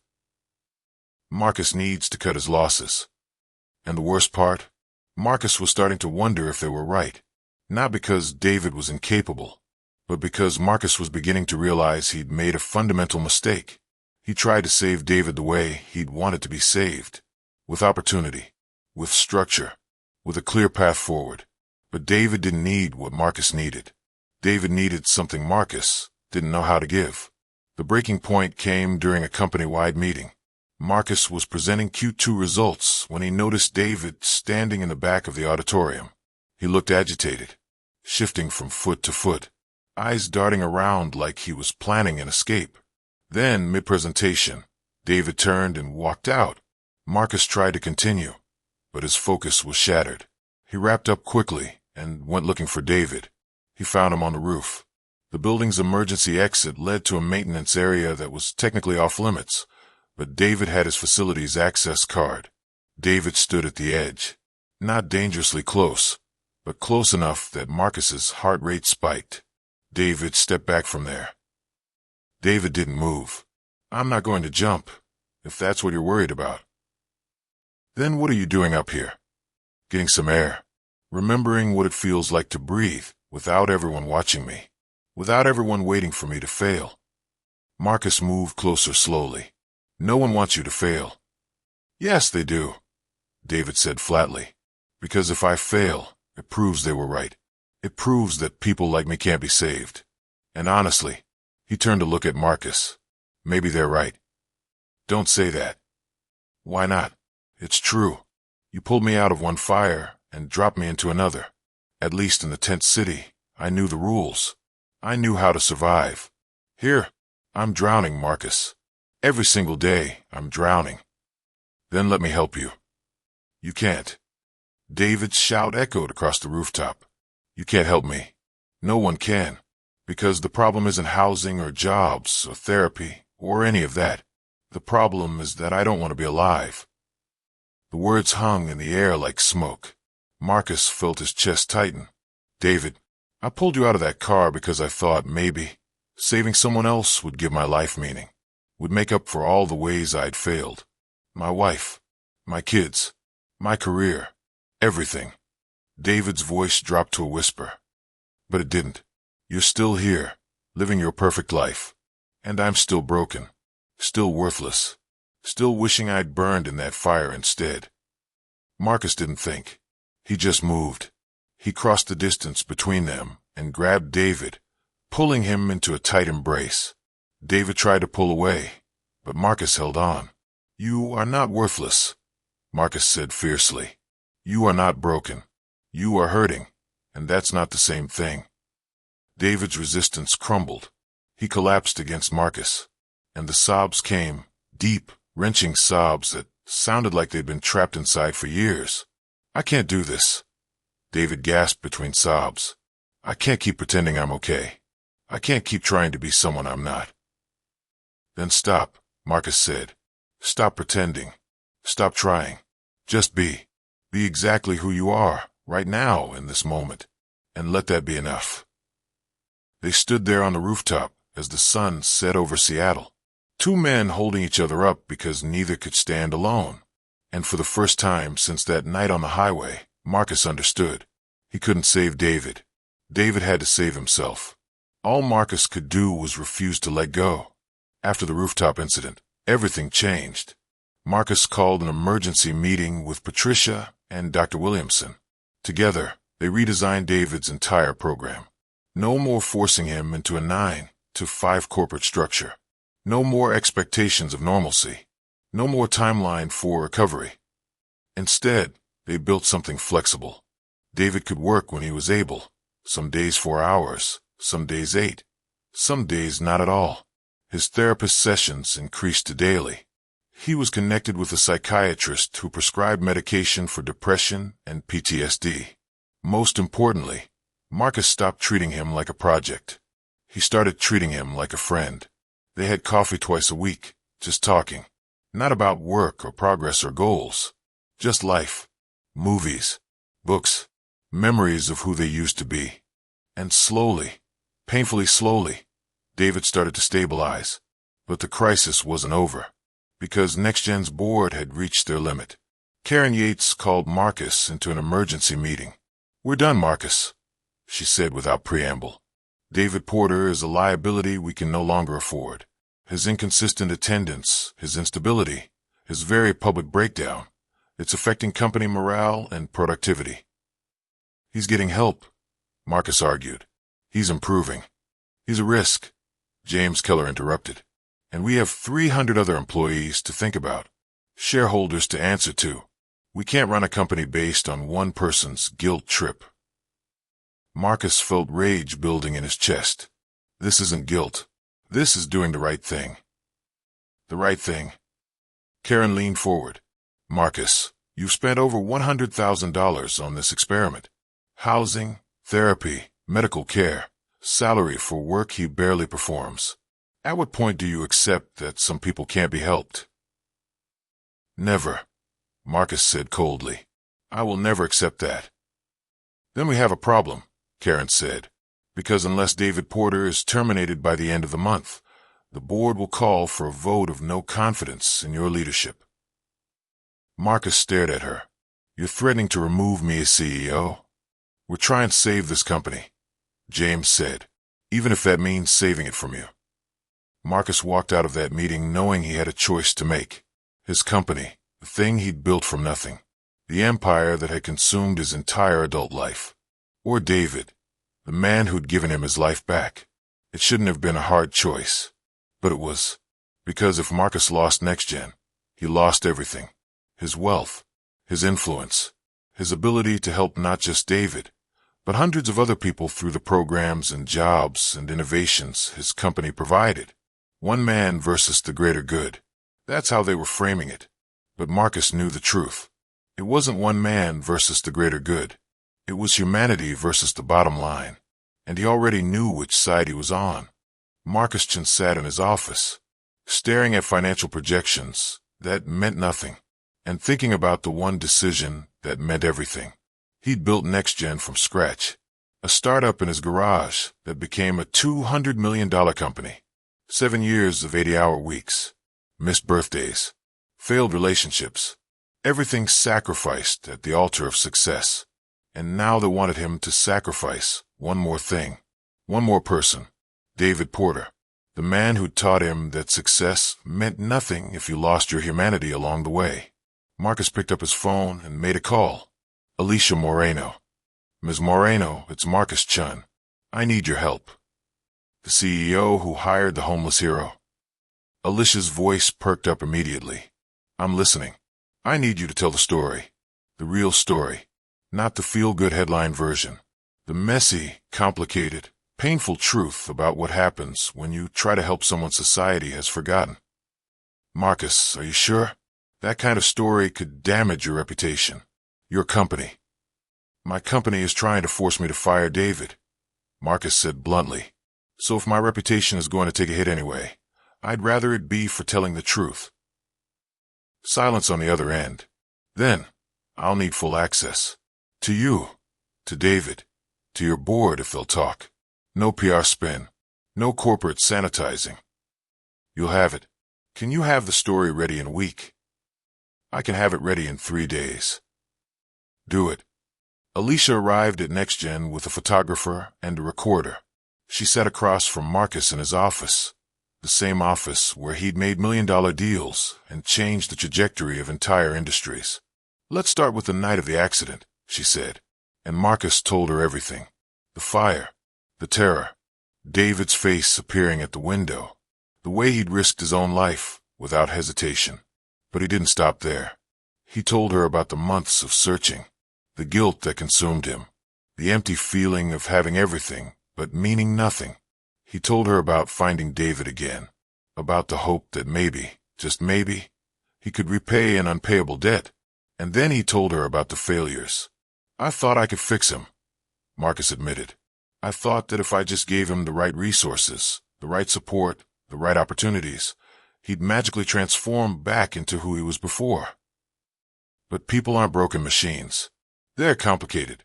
Marcus needs to cut his losses. And the worst part? Marcus was starting to wonder if they were right. Not because David was incapable, but because Marcus was beginning to realize he'd made a fundamental mistake. He tried to save David the way he'd wanted to be saved, with opportunity, with structure, with a clear path forward. But David didn't need what Marcus needed. David needed something Marcus didn't know how to give. The breaking point came during a company-wide meeting. Marcus was presenting Q2 results when he noticed David standing in the back of the auditorium. He looked agitated, shifting from foot to foot, eyes darting around like he was planning an escape. Then, mid-presentation, David turned and walked out. Marcus tried to continue, but his focus was shattered. He wrapped up quickly and went looking for David. He found him on the roof. The building's emergency exit led to a maintenance area that was technically off-limits, but David had his facility's access card. David stood at the edge, not dangerously close, but close enough that Marcus's heart rate spiked. David stepped back from there. David didn't move. "I'm not going to jump, if that's what you're worried about." "Then what are you doing up here?" "Getting some air, remembering what it feels like to breathe without everyone watching me, without everyone waiting for me to fail." Marcus moved closer slowly. "No one wants you to fail." "Yes, they do," David said flatly. "Because if I fail, it proves they were right. It proves that people like me can't be saved. And honestly," he turned to look at Marcus, "maybe they're right." "Don't say that." "Why not? It's true. You pulled me out of one fire and dropped me into another. At least in the tent city, I knew the rules. I knew how to survive. Here, I'm drowning, Marcus. Every single day, I'm drowning. Then let me help you." "You can't." David's shout echoed across the rooftop. "You can't help me. No one can. Because the problem isn't housing or jobs or therapy or any of that. The problem is that I don't want to be alive." The words hung in the air like smoke. Marcus felt his chest tighten. David, I pulled you out of that car because I thought maybe saving someone else would give my life meaning, would make up for all the ways I'd failed. My wife, my kids, my career, everything. David's voice dropped to a whisper. But it didn't. You're still here, living your perfect life. And I'm still broken, still worthless, still wishing I'd burned in that fire instead. Marcus didn't think. He just moved. He crossed the distance between them and grabbed David, pulling him into a tight embrace. David tried to pull away, but Marcus held on. You are not worthless, Marcus said fiercely. You are not broken. You are hurting, and that's not the same thing. David's resistance crumbled. He collapsed against Marcus, and the sobs came, deep, wrenching sobs that sounded like they'd been trapped inside for years. I can't do this, David gasped between sobs. I can't keep pretending I'm okay. I can't keep trying to be someone I'm not. Then stop, Marcus said. Stop pretending. Stop trying. Just be. Be exactly who you are, right now, in this moment. And let that be enough. They stood there on the rooftop as the sun set over Seattle. Two men holding each other up because neither could stand alone. And for the first time since that night on the highway, Marcus understood. He couldn't save David. David had to save himself. All Marcus could do was refuse to let go. After the rooftop incident, everything changed. Marcus called an emergency meeting with Patricia and Dr. Williamson. Together, they redesigned David's entire program. No more forcing him into a 9-to-5 corporate structure. No more expectations of normalcy. No more timeline for recovery. Instead, they built something flexible. David could work when he was able. Some days 4 hours, some days 8, some days not at all. His therapist sessions increased to daily. He was connected with a psychiatrist who prescribed medication for depression and PTSD. Most importantly, Marcus stopped treating him like a project. He started treating him like a friend. They had coffee twice a week, just talking. Not about work or progress or goals. Just life. Movies. Books. Memories of who they used to be. And slowly, painfully slowly, David started to stabilize. But the crisis wasn't over. Because NextGen's board had reached their limit. Karen Yates called Marcus into an emergency meeting. We're done, Marcus, she said without preamble. David Porter is a liability we can no longer afford. His inconsistent attendance, his instability, his very public breakdown, it's affecting company morale and productivity. He's getting help, Marcus argued. He's improving. He's a risk, James Keller interrupted. And we have 300 other employees to think about, shareholders to answer to. We can't run a company based on one person's guilt trip. Marcus felt rage building in his chest. This isn't guilt. This is doing the right thing. The right thing. Karen leaned forward. Marcus, you've spent over $100,000 on this experiment. Housing, therapy, medical care, salary for work he barely performs. At what point do you accept that some people can't be helped? Never, Marcus said coldly. I will never accept that. Then we have a problem, Karen said, because unless David Porter is terminated by the end of the month, the board will call for a vote of no confidence in your leadership. Marcus stared at her. You're threatening to remove me as CEO? We're trying to save this company, James said, even if that means saving it from you. Marcus walked out of that meeting knowing he had a choice to make. His company, the thing he'd built from nothing, the empire that had consumed his entire adult life. Or David, the man who'd given him his life back. It shouldn't have been a hard choice. But it was. Because if Marcus lost NextGen, he lost everything. His wealth, his influence, his ability to help not just David, but hundreds of other people through the programs and jobs and innovations his company provided. One man versus the greater good. That's how they were framing it. But Marcus knew the truth. It wasn't one man versus the greater good. It was humanity versus the bottom line. And he already knew which side he was on. Marcus Chin sat in his office, staring at financial projections that meant nothing, and thinking about the one decision that meant everything. He'd built NextGen from scratch, a startup in his garage that became a $200 million company. 7 years of 80-hour weeks, missed birthdays, failed relationships, everything sacrificed at the altar of success. And now they wanted him to sacrifice one more thing, one more person, David Porter, the man who taught him that success meant nothing if you lost your humanity along the way. Marcus picked up his phone and made a call. Alicia Moreno. Ms. Moreno, it's Marcus Chun. I need your help. The CEO who hired the homeless hero. Alicia's voice perked up immediately. I'm listening. I need you to tell the story. The real story. Not the feel-good headline version. The messy, complicated, painful truth about what happens when you try to help someone society has forgotten. Marcus, are you sure? That kind of story could damage your reputation. Your company. My company is trying to force me to fire David, Marcus said bluntly. So if my reputation is going to take a hit anyway, I'd rather it be for telling the truth. Silence on the other end. Then, I'll need full access. To you, to David, to your board if they'll talk. No PR spin, no corporate sanitizing. You'll have it. Can you have the story ready in a week? I can have it ready in 3 days. Do it. Alicia arrived at NextGen with a photographer and a recorder. She sat across from Marcus in his office, the same office where he'd made million-dollar deals and changed the trajectory of entire industries. Let's start with the night of the accident, she said, and Marcus told her everything. The fire, the terror, David's face appearing at the window, the way he'd risked his own life without hesitation. But he didn't stop there. He told her about the months of searching, the guilt that consumed him, the empty feeling of having everything but meaning nothing. He told her about finding David again, about the hope that maybe, just maybe, he could repay an unpayable debt. And then he told her about the failures. I thought I could fix him, Marcus admitted. I thought that if I just gave him the right resources, the right support, the right opportunities, he'd magically transform back into who he was before. But people aren't broken machines. They're complicated,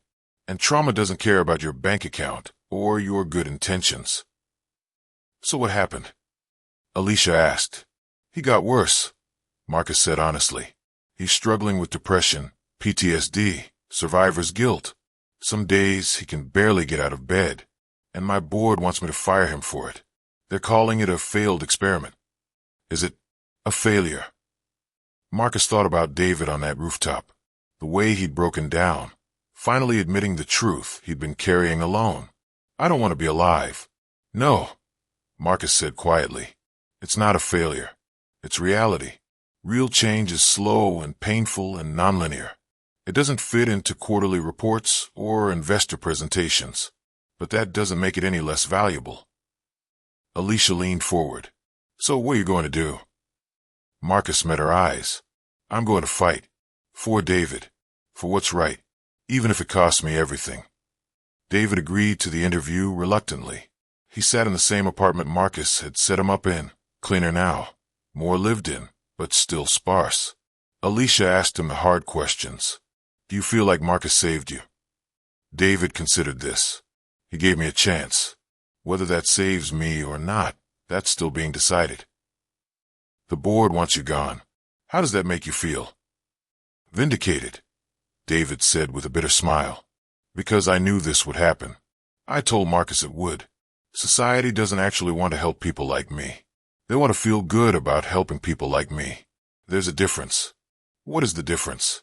and trauma doesn't care about your bank account or your good intentions. So what happened? Alicia asked. He got worse, Marcus said honestly. He's struggling with depression, PTSD, survivor's guilt. Some days he can barely get out of bed, and my board wants me to fire him for it. They're calling it a failed experiment. Is it a failure? Marcus thought about David on that rooftop, the way he'd broken down, finally admitting the truth he'd been carrying alone. I don't want to be alive. No, Marcus said quietly. It's not a failure. It's reality. Real change is slow and painful and nonlinear. It doesn't fit into quarterly reports or investor presentations, but that doesn't make it any less valuable. Alicia leaned forward. So what are you going to do? Marcus met her eyes. I'm going to fight. For David. For what's right. Even if it costs me everything. David agreed to the interview reluctantly. He sat in the same apartment Marcus had set him up in. Cleaner now. More lived in, but still sparse. Alicia asked him the hard questions. Do you feel like Marcus saved you? David considered this. He gave me a chance. Whether that saves me or not, that's still being decided. The board wants you gone. How does that make you feel? Vindicated, David said with a bitter smile. Because I knew this would happen. I told Marcus it would. Society doesn't actually want to help people like me. They want to feel good about helping people like me. There's a difference. What is the difference?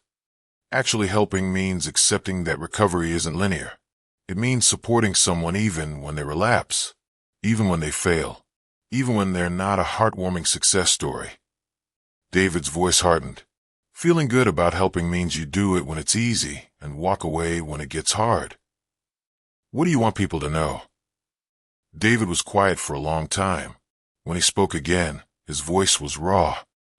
Actually helping means accepting that recovery isn't linear. It means supporting someone even when they relapse, even when they fail, even when they're not a heartwarming success story. David's voice hardened. Feeling good about helping means you do it when it's easy and walk away when it gets hard. What do you want people to know? David was quiet for a long time. When he spoke again, his voice was raw.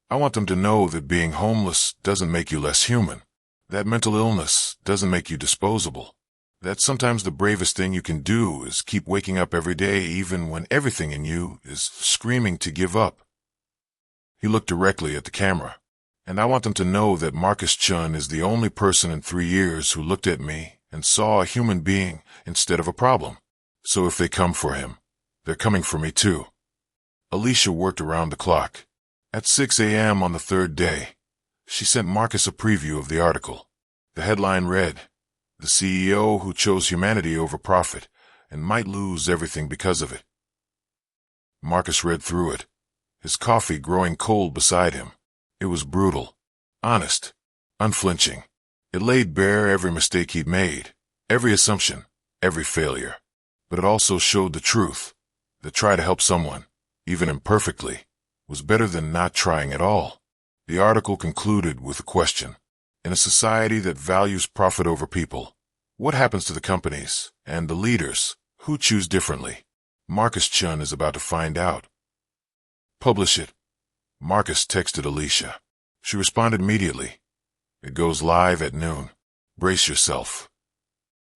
I want them to know that being homeless doesn't make you less human. That mental illness doesn't make you disposable. That sometimes the bravest thing you can do is keep waking up every day even when everything in you is screaming to give up. He looked directly at the camera, And I want them to know that Marcus Chun is the only person in 3 years who looked at me and saw a human being instead of a problem. So if they come for him, they're coming for me too. Alicia worked around the clock. At 6 a.m. on the third day, she sent Marcus a preview of the article. The headline read, "The CEO who chose humanity over profit and might lose everything because of it." Marcus read through it, his coffee growing cold beside him. It was brutal, honest, unflinching. It laid bare every mistake he'd made, every assumption, every failure. But it also showed the truth, that try to help someone, even imperfectly, was better than not trying at all. The article concluded with a question. In a society that values profit over people, what happens to the companies and the leaders who choose differently? Marcus Chun is about to find out. Publish it. Marcus texted Alicia. She responded immediately. It goes live at noon. Brace yourself.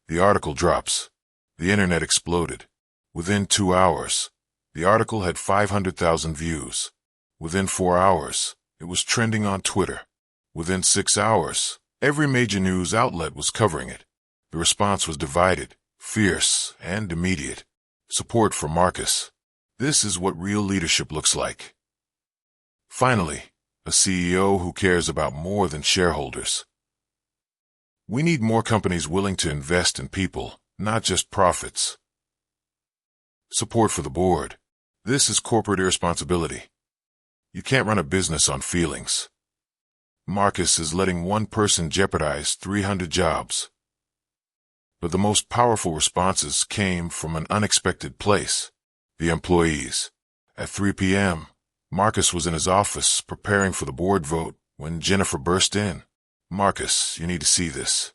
The article drops. The internet exploded. Within 2 hours, the article had 500,000 views. Within 4 hours, it was trending on Twitter. Within 6 hours, every major news outlet was covering it. The response was divided, fierce, and immediate. Support for Marcus. This is what real leadership looks like. Finally, a CEO who cares about more than shareholders. We need more companies willing to invest in people, not just profits. Support for the board. This is corporate irresponsibility. You can't run a business on feelings. Marcus is letting one person jeopardize 300 jobs. But the most powerful responses came from an unexpected place. The employees. At 3 p.m., Marcus was in his office preparing for the board vote when Jennifer burst in. "Marcus, you need to see this."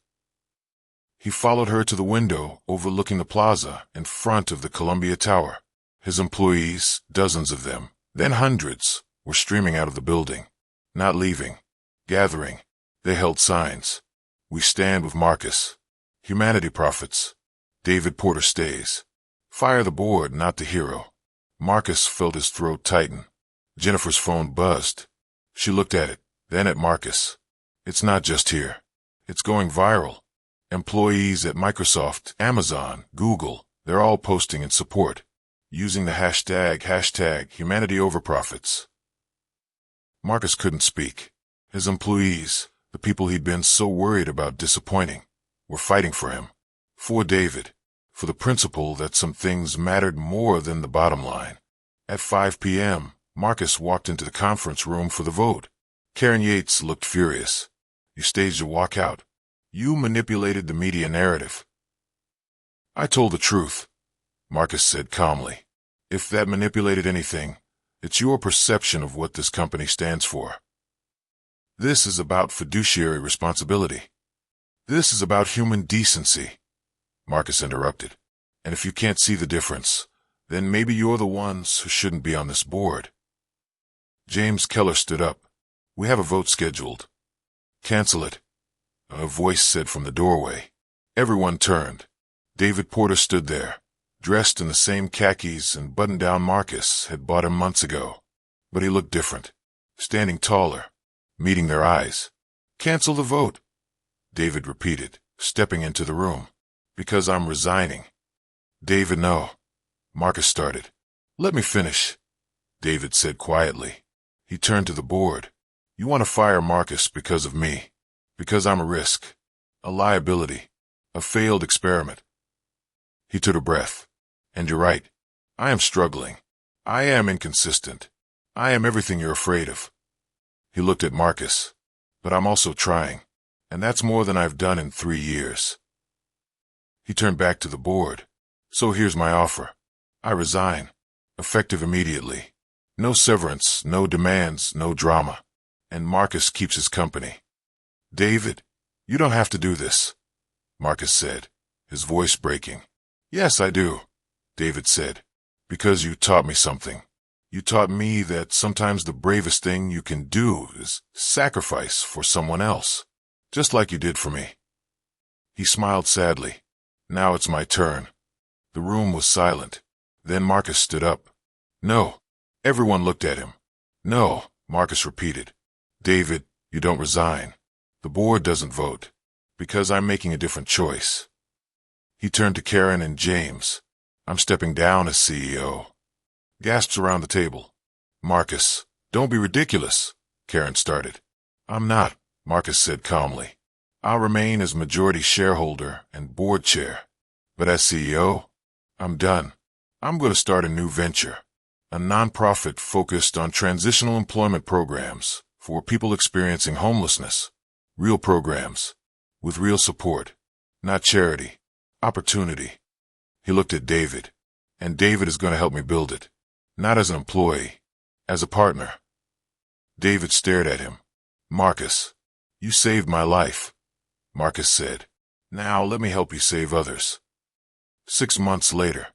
He followed her to the window overlooking the plaza in front of the Columbia Tower. His employees, dozens of them, then hundreds, were streaming out of the building. Not leaving. Gathering. They held signs. "We stand with Marcus. Humanity profits. David Porter stays. Fire the board, not the hero." Marcus felt his throat tighten. Jennifer's phone buzzed. She looked at it, then at Marcus. "It's not just here. It's going viral. Employees at Microsoft, Amazon, Google, they're all posting in support, using the hashtag humanity over profits." Marcus couldn't speak. His employees, the people he'd been so worried about disappointing, were fighting for him. For David. For the principle that some things mattered more than the bottom line. At 5 p.m., Marcus walked into the conference room for the vote. Karen Yates looked furious. "You staged a walkout. You manipulated the media narrative." "I told the truth," Marcus said calmly. "If that manipulated anything, it's your perception of what this company stands for. This is about fiduciary responsibility. This is about human decency." Marcus interrupted. "And if you can't see the difference, then maybe you're the ones who shouldn't be on this board." James Keller stood up. "We have a vote scheduled." "Cancel it," a voice said from the doorway. Everyone turned. David Porter stood there, dressed in the same khakis and button-down Marcus had bought him months ago. But he looked different, standing taller, meeting their eyes. "Cancel the vote," David repeated, stepping into the room. "Because I'm resigning." "David, no," Marcus started. "Let me finish," David said quietly. He turned to the board. "You want to fire Marcus because of me. Because I'm a risk. A liability. A failed experiment." He took a breath. "And you're right. I am struggling. I am inconsistent. I am everything you're afraid of." He looked at Marcus. "But I'm also trying. And that's more than I've done in 3 years." He turned back to the board. "So here's my offer. I resign. Effective immediately. No severance, no demands, no drama. And Marcus keeps his company." "David, you don't have to do this," Marcus said, his voice breaking. "Yes, I do," David said. "Because you taught me something. You taught me that sometimes the bravest thing you can do is sacrifice for someone else, just like you did for me." He smiled sadly. "Now it's my turn." The room was silent. Then Marcus stood up. "No." Everyone looked at him. "No," Marcus repeated. "David, You don't resign. The board doesn't vote. Because I'm making a different choice. He turned to Karen and James. I'm stepping down as CEO. Gasps around the table. Marcus, don't be ridiculous, Karen started. I'm not, Marcus said calmly. I'll remain as majority shareholder and board chair. But as CEO, I'm done. I'm going to start a new venture. A nonprofit focused on transitional employment programs for people experiencing homelessness. Real programs. With real support. Not charity. Opportunity. He looked at David. And David is going to help me build it. Not as an employee. As a partner. David stared at him. Marcus, you saved my life. Marcus said. Now let me help you save others. 6 months later,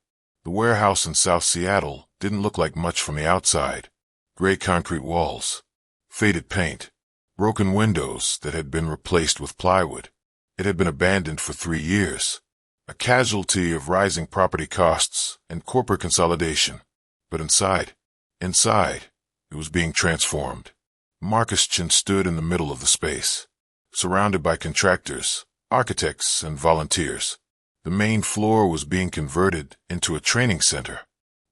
the warehouse in South Seattle didn't look like much from the outside. Gray concrete walls. Faded paint. Broken windows that had been replaced with plywood. It had been abandoned for 3 years. A casualty of rising property costs and corporate consolidation. But inside, it was being transformed. Marcus Chin stood in the middle of the space, surrounded by contractors, architects, and volunteers. The main floor was being converted into a training center.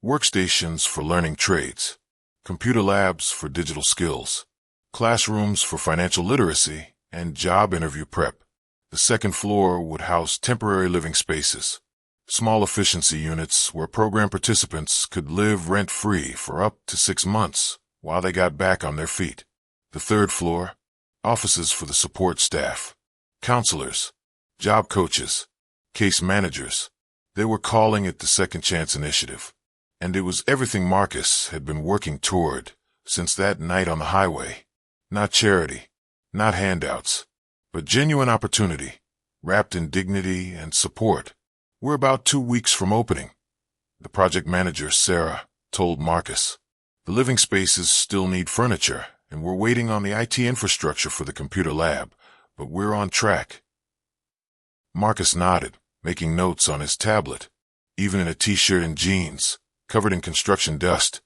Workstations for learning trades. Computer labs for digital skills. Classrooms for financial literacy and job interview prep. The second floor would house temporary living spaces. Small efficiency units where program participants could live rent-free for up to 6 months while they got back on their feet. The third floor, offices for the support staff, counselors, job coaches, case managers. They were calling it the Second Chance Initiative. And it was everything Marcus had been working toward since that night on the highway. Not charity, not handouts, but genuine opportunity, wrapped in dignity and support. We're about 2 weeks from opening. The project manager, Sarah, told Marcus. The living spaces still need furniture, and we're waiting on the IT infrastructure for the computer lab, but we're on track. Marcus nodded, making notes on his tablet. Even in a t-shirt and jeans, covered in construction dust,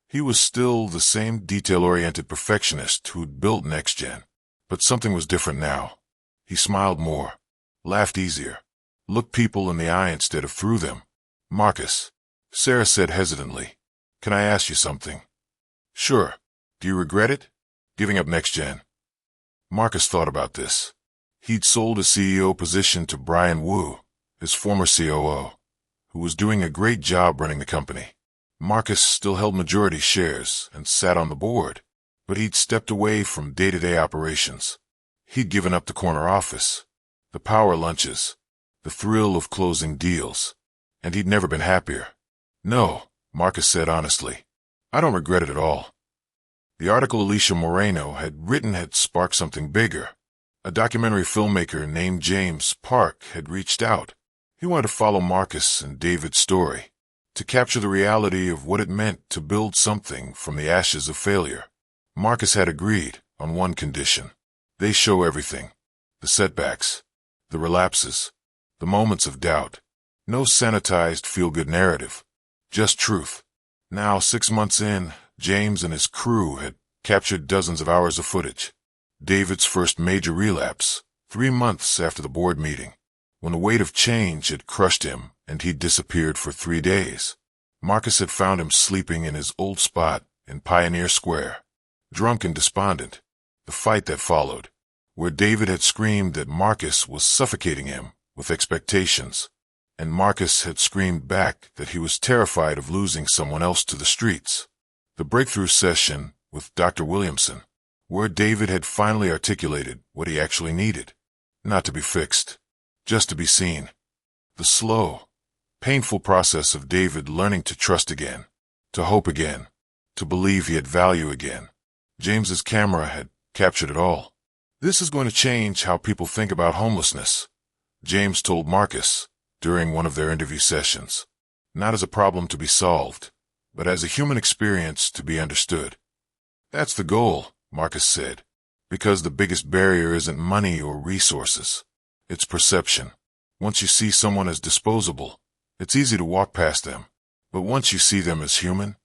he was still the same detail-oriented perfectionist who'd built NextGen. But something was different now. He smiled more, laughed easier, looked people in the eye instead of through them. Marcus, Sarah said hesitantly, can I ask you something? Sure. Do you regret it? Giving up NextGen? Marcus thought about this. He'd sold a CEO position to Brian Wu, his former COO, who was doing a great job running the company. Marcus still held majority shares and sat on the board, but he'd stepped away from day-to-day operations. He'd given up the corner office, the power lunches, the thrill of closing deals, and he'd never been happier. No, Marcus said honestly, I don't regret it at all. The article Alicia Moreno had written had sparked something bigger. A documentary filmmaker named James Park had reached out. He wanted to follow Marcus and David's story, to capture the reality of what it meant to build something from the ashes of failure. Marcus had agreed on one condition. They show everything. The setbacks, the relapses, the moments of doubt. No sanitized feel-good narrative. Just truth. Now, 6 months in, James and his crew had captured dozens of hours of footage. David's first major relapse, 3 months after the board meeting, when the weight of change had crushed him and he'd disappeared for 3 days. Marcus had found him sleeping in his old spot in Pioneer Square, drunk and despondent. The fight that followed, where David had screamed that Marcus was suffocating him with expectations, and Marcus had screamed back that he was terrified of losing someone else to the streets. The breakthrough session with Dr. Williamson, where David had finally articulated what he actually needed. Not to be fixed, just to be seen. The slow, painful process of David learning to trust again, to hope again, to believe he had value again. James's camera had captured it all. This is going to change how people think about homelessness, James told Marcus during one of their interview sessions. Not as a problem to be solved, but as a human experience to be understood. That's the goal, Marcus said, because the biggest barrier isn't money or resources. It's perception. Once you see someone as disposable, it's easy to walk past them. But once you see them as human,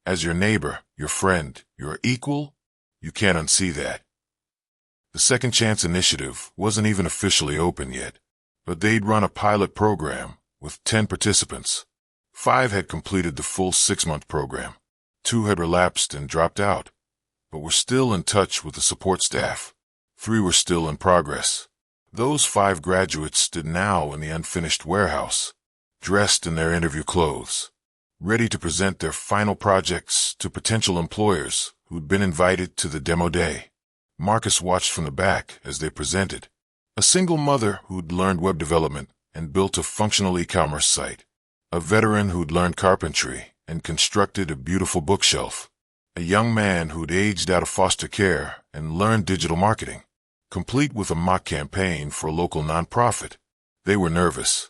as your neighbor, your friend, your equal, you can't unsee that. The Second Chance Initiative wasn't even officially open yet, but they'd run a pilot program with 10 participants. 5 had completed the full 6-month program. 2 had relapsed and dropped out, but were still in touch with the support staff. 3 were still in progress. Those 5 graduates stood now in the unfinished warehouse, dressed in their interview clothes, ready to present their final projects to potential employers who'd been invited to the demo day. Marcus watched from the back as they presented. A single mother who'd learned web development and built a functional e-commerce site. A veteran who'd learned carpentry and constructed a beautiful bookshelf. A young man who'd aged out of foster care and learned digital marketing, complete with a mock campaign for a local nonprofit. They were nervous,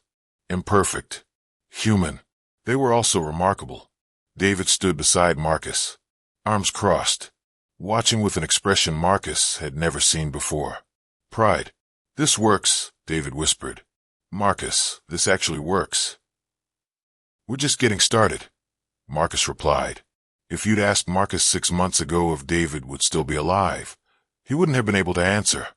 imperfect, human. They were also remarkable. David stood beside Marcus, arms crossed, watching with an expression Marcus had never seen before. Pride. "This works," David whispered. "Marcus, this actually works." "We're just getting started," Marcus replied. If you'd asked Marcus 6 months ago if David would still be alive, he wouldn't have been able to answer.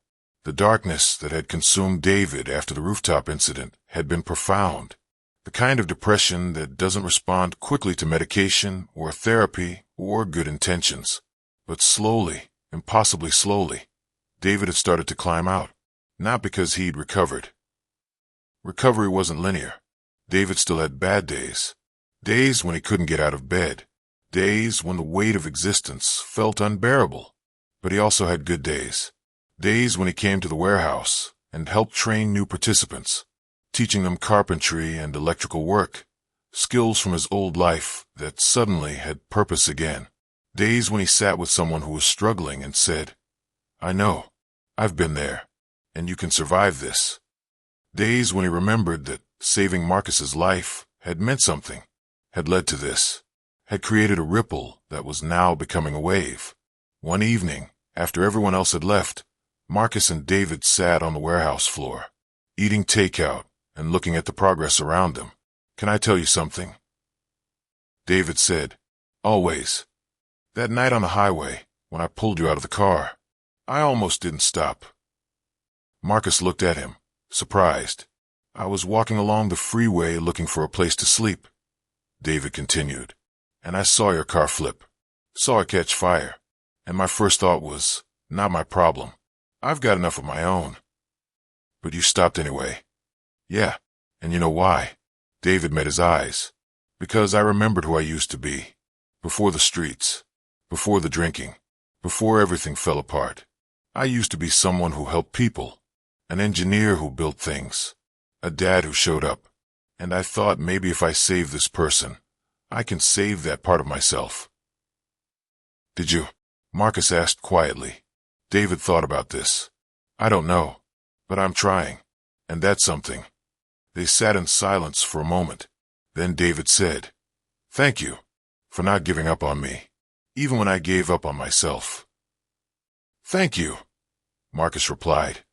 The darkness that had consumed David after the rooftop incident had been profound. The kind of depression that doesn't respond quickly to medication or therapy or good intentions. But slowly, impossibly slowly, David had started to climb out. Not because he'd recovered. Recovery wasn't linear. David still had bad days. Days when he couldn't get out of bed. Days when the weight of existence felt unbearable. But he also had good days. Days when he came to the warehouse and helped train new participants, teaching them carpentry and electrical work, skills from his old life that suddenly had purpose again. Days when he sat with someone who was struggling and said, "I know, I've been there, and you can survive this." Days when he remembered that saving Marcus's life had meant something, had led to this, had created a ripple that was now becoming a wave. One evening, after everyone else had left, Marcus and David sat on the warehouse floor, eating takeout and looking at the progress around them. "Can I tell you something?" David said, "Always. That night on the highway, when I pulled you out of the car, I almost didn't stop." Marcus looked at him, surprised. "I was walking along the freeway looking for a place to sleep," David continued, "and I saw your car flip, saw it catch fire, and my first thought was, not my problem. I've got enough of my own. But you stopped anyway." "Yeah, and you know why?" David met his eyes. "Because I remembered who I used to be, before the streets, before the drinking, before everything fell apart. I used to be someone who helped people, an engineer who built things, a dad who showed up, and I thought maybe if I save this person, I can save that part of myself." "Did you?" Marcus asked quietly. David thought about this. "I don't know, but I'm trying, and that's something." They sat in silence for a moment. Then David said, "Thank you for not giving up on me, even when I gave up on myself." "Thank you," Marcus replied,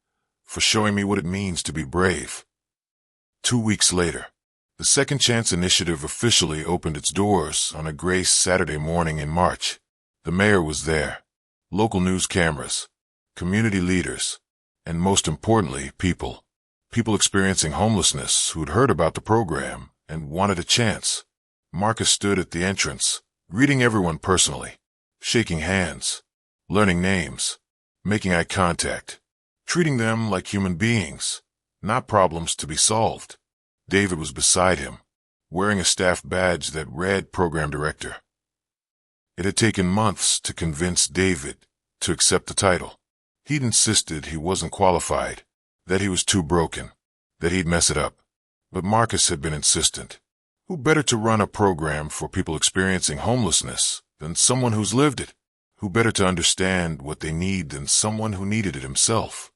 "for showing me what it means to be brave." 2 weeks later, the Second Chance Initiative officially opened its doors on a gray Saturday morning in March. The mayor was there, local news cameras, community leaders, and most importantly, people. People experiencing homelessness who'd heard about the program and wanted a chance. Marcus stood at the entrance, greeting everyone personally, shaking hands, learning names, making eye contact, treating them like human beings, not problems to be solved. David was beside him, wearing a staff badge that read Program Director. It had taken months to convince David to accept the title. He'd insisted he wasn't qualified, that he was too broken, that he'd mess it up. But Marcus had been insistent. Who better to run a program for people experiencing homelessness than someone who's lived it? Who better to understand what they need than someone who needed it himself?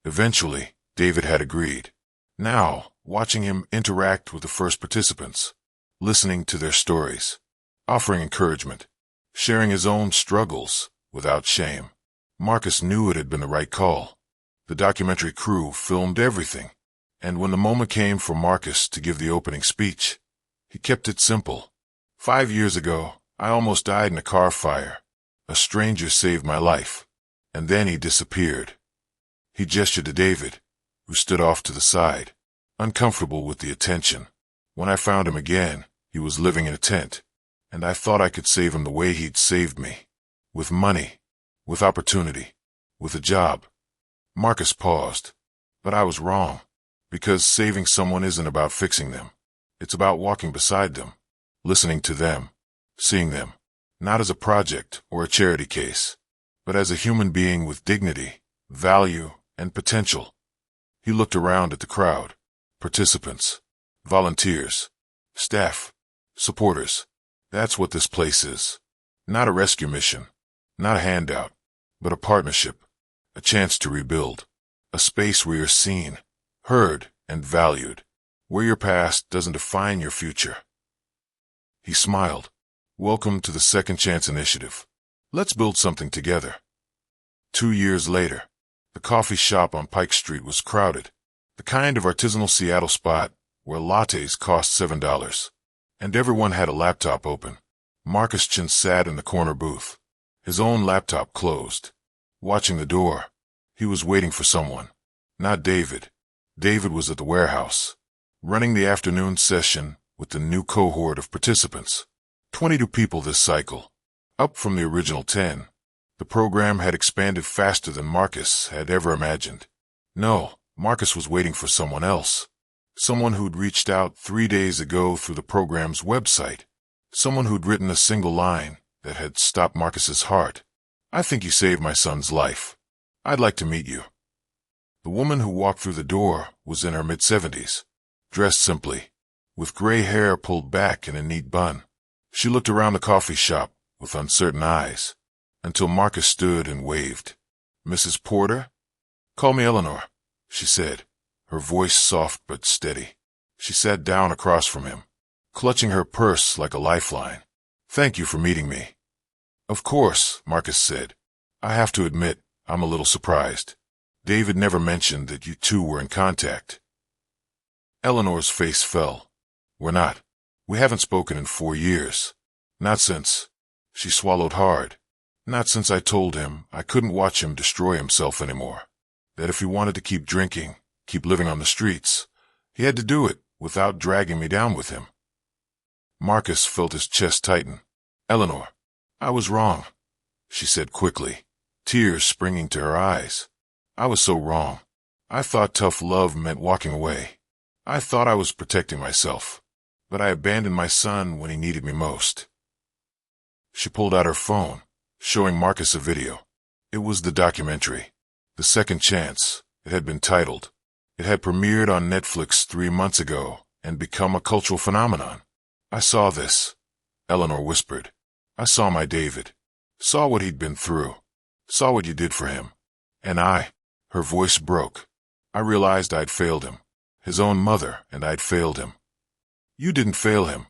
Eventually, David had agreed. Now, watching him interact with the first participants, listening to their stories, offering encouragement, sharing his own struggles without shame, Marcus knew it had been the right call. The documentary crew filmed everything, and when the moment came for Marcus to give the opening speech, he kept it simple. 5 years ago, I almost died in a car fire. A stranger saved my life. and then he disappeared. He gestured to David, who stood off to the side, uncomfortable with the attention. When I found him again, he was living in a tent, and I thought I could save him the way he'd saved me. With money, with opportunity, with a job. Marcus paused, but I was wrong, because saving someone isn't about fixing them. It's about walking beside them, listening to them, seeing them, not as a project or a charity case, but as a human being with dignity, value, and potential. He looked around at the crowd, participants, volunteers, staff, supporters. That's what this place is. Not a rescue mission, not a handout, but a partnership, a chance to rebuild, a space where you're seen, heard, and valued, where your past doesn't define your future. He smiled. Welcome to the Second Chance Initiative. Let's build something together. 2 years later, the coffee shop on Pike Street was crowded, the kind of artisanal Seattle spot where lattes cost $7. And everyone had a laptop open. Marcus Chin sat in the corner booth, his own laptop closed. Watching the door, he was waiting for someone. Not David. David was at the warehouse, running the afternoon session with the new cohort of participants. 22 people this cycle, up from the original 10. The program had expanded faster than Marcus had ever imagined. No, Marcus was waiting for someone else. Someone who'd reached out 3 days ago through the program's website. Someone who'd written a single line that had stopped Marcus's heart. I think you saved my son's life. I'd like to meet you. The woman who walked through the door was in her mid-70s, dressed simply, with gray hair pulled back in a neat bun. She looked around the coffee shop with uncertain eyes, until Marcus stood and waved. Mrs. Porter? Call me Eleanor, she said, her voice soft but steady. She sat down across from him, clutching her purse like a lifeline. Thank you for meeting me. Of course, Marcus said. I have to admit, I'm a little surprised. David never mentioned that you two were in contact. Eleanor's face fell. We're not. We haven't spoken in 4 years. Not since. She swallowed hard. Not since I told him I couldn't watch him destroy himself anymore. That if he wanted to keep drinking, keep living on the streets, he had to do it without dragging me down with him. Marcus felt his chest tighten. Eleanor, I was wrong, she said quickly, tears springing to her eyes. I was so wrong. I thought tough love meant walking away. I thought I was protecting myself, but I abandoned my son when he needed me most. She pulled out her phone, showing Marcus a video. It was the documentary, The Second Chance. It had been titled. It had premiered on Netflix 3 months ago and become a cultural phenomenon. I saw this, Eleanor whispered. I saw my David. Saw what he'd been through. Saw what you did for him. And her voice broke. I realized I'd failed him. His own mother, and I'd failed him. You didn't fail him,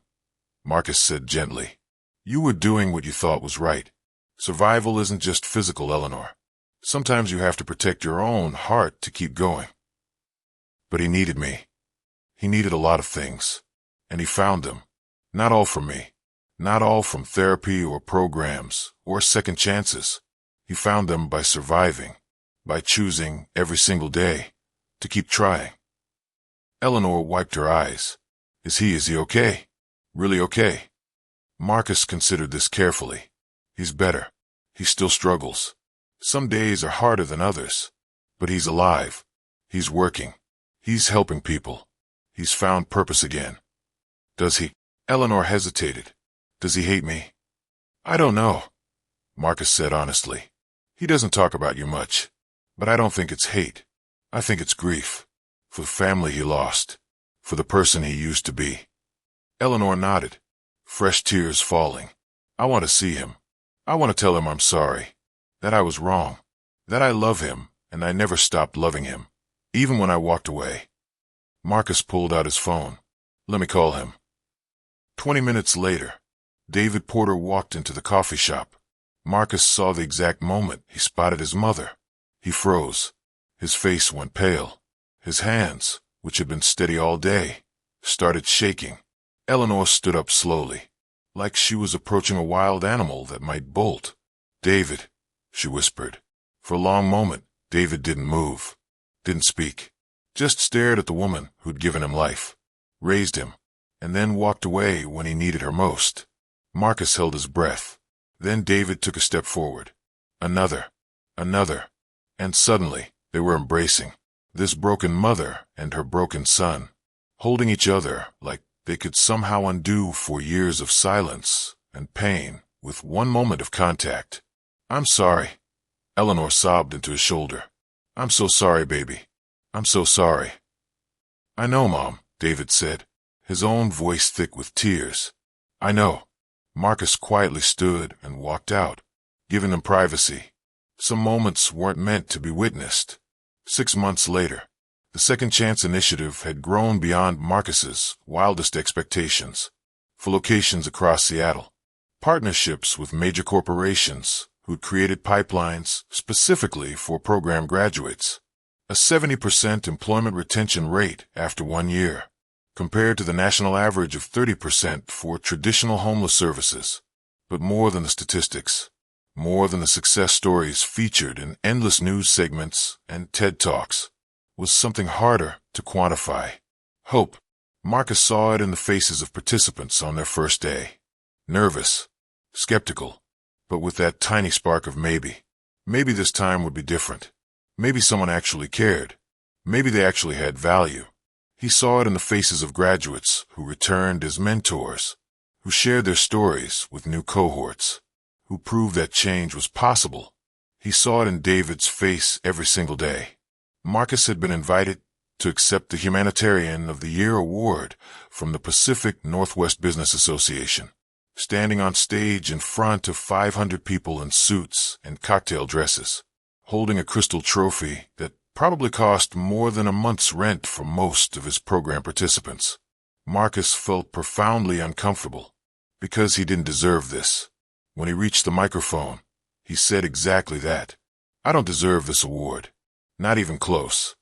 Marcus said gently. You were doing what you thought was right. Survival isn't just physical, Eleanor. Sometimes you have to protect your own heart to keep going. But he needed me. He needed a lot of things. And he found them. Not all from me. Not all from therapy or programs or second chances. He found them by surviving, by choosing every single day to keep trying. Eleanor wiped her eyes. Is he okay? Really okay? Marcus considered this carefully. He's better. He still struggles. Some days are harder than others. But he's alive. He's working. He's helping people. He's found purpose again. Does he? Eleanor hesitated. Does he hate me? I don't know, Marcus said honestly. He doesn't talk about you much. But I don't think it's hate. I think it's grief. For the family he lost. For the person he used to be. Eleanor nodded, fresh tears falling. I want to see him. I want to tell him I'm sorry. That I was wrong. That I love him, and I never stopped loving him. Even when I walked away. Marcus pulled out his phone. Let me call him. 20 minutes later, David Porter walked into the coffee shop. Marcus saw the exact moment he spotted his mother. He froze. His face went pale. His hands, which had been steady all day, started shaking. Eleanor stood up slowly, like she was approaching a wild animal that might bolt. David, she whispered. For a long moment, David didn't move, didn't speak, just stared at the woman who'd given him life, raised him, and then walked away when he needed her most. Marcus held his breath. Then David took a step forward. Another, and suddenly they were embracing, this broken mother and her broken son, holding each other like they could somehow undo 4 years of silence and pain with one moment of contact. "I'm sorry," Eleanor sobbed into his shoulder. "I'm so sorry, baby. I'm so sorry." "I know, Mom," David said, his own voice thick with tears. "I know." Marcus quietly stood and walked out, giving them privacy. Some moments weren't meant to be witnessed. 6 months later, the Second Chance Initiative had grown beyond Marcus's wildest expectations. For locations across Seattle, partnerships with major corporations who'd created pipelines specifically for program graduates, a 70% employment retention rate after 1 year, compared to the national average of 30% for traditional homeless services. But more than the statistics, more than the success stories featured in endless news segments and TED Talks, was something harder to quantify. Hope. Marcus saw it in the faces of participants on their first day. Nervous, skeptical, but with that tiny spark of maybe. Maybe this time would be different. Maybe someone actually cared. Maybe they actually had value. He saw it in the faces of graduates who returned as mentors, who shared their stories with new cohorts, who proved that change was possible. He saw it in David's face every single day. Marcus had been invited to accept the Humanitarian of the Year award from the Pacific Northwest Business Association, standing on stage in front of 500 people in suits and cocktail dresses, holding a crystal trophy that probably cost more than a month's rent for most of his program participants. Marcus felt profoundly uncomfortable because he didn't deserve this. When he reached the microphone, he said exactly that. "I don't deserve this award. Not even close."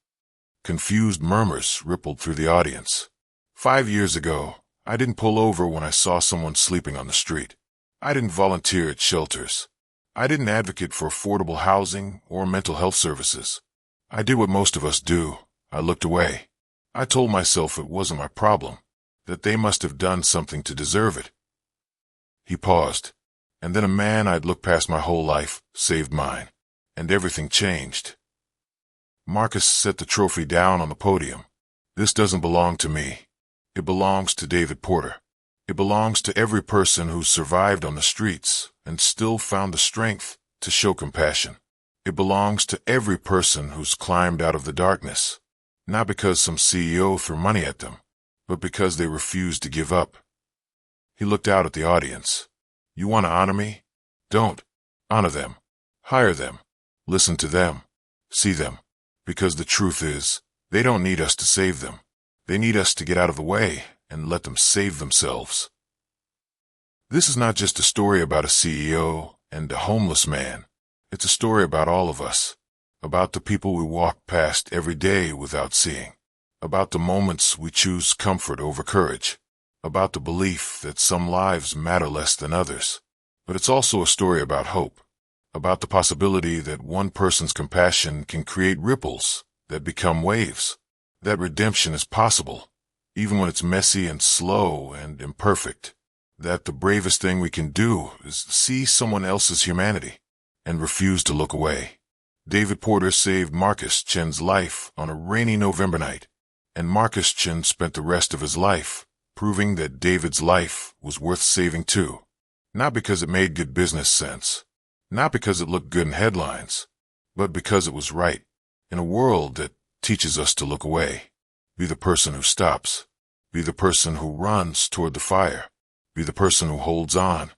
Confused murmurs rippled through the audience. 5 years ago, I didn't pull over when I saw someone sleeping on the street. I didn't volunteer at shelters. I didn't advocate for affordable housing or mental health services. I did what most of us do. I looked away. I told myself it wasn't my problem, that they must have done something to deserve it. He paused, and then a man I'd looked past my whole life saved mine, and everything changed. Marcus set the trophy down on the podium. "This doesn't belong to me. It belongs to David Porter. It belongs to every person who survived on the streets and still found the strength to show compassion. It belongs to every person who's climbed out of the darkness, not because some CEO threw money at them, but because they refused to give up." He looked out at the audience. "You want to honor me? Don't. Honor them. Hire them. Listen to them. See them. Because the truth is, they don't need us to save them. They need us to get out of the way and let them save themselves." This is not just a story about a CEO and a homeless man. It's a story about all of us, about the people we walk past every day without seeing, about the moments we choose comfort over courage, about the belief that some lives matter less than others. But it's also a story about hope, about the possibility that one person's compassion can create ripples that become waves, that redemption is possible, even when it's messy and slow and imperfect, that the bravest thing we can do is see someone else's humanity and refuse to look away. David Porter saved Marcus Chen's life on a rainy November night, and Marcus Chen spent the rest of his life proving that David's life was worth saving too. Not because it made good business sense, not because it looked good in headlines, but because it was right. In a world that teaches us to look away, be the person who stops, be the person who runs toward the fire, be the person who holds on,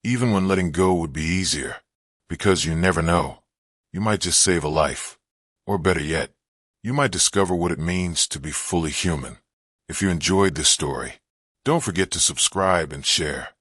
even when letting go would be easier. Because you never know. You might just save a life. Or better yet, you might discover what it means to be fully human. If you enjoyed this story, don't forget to subscribe and share.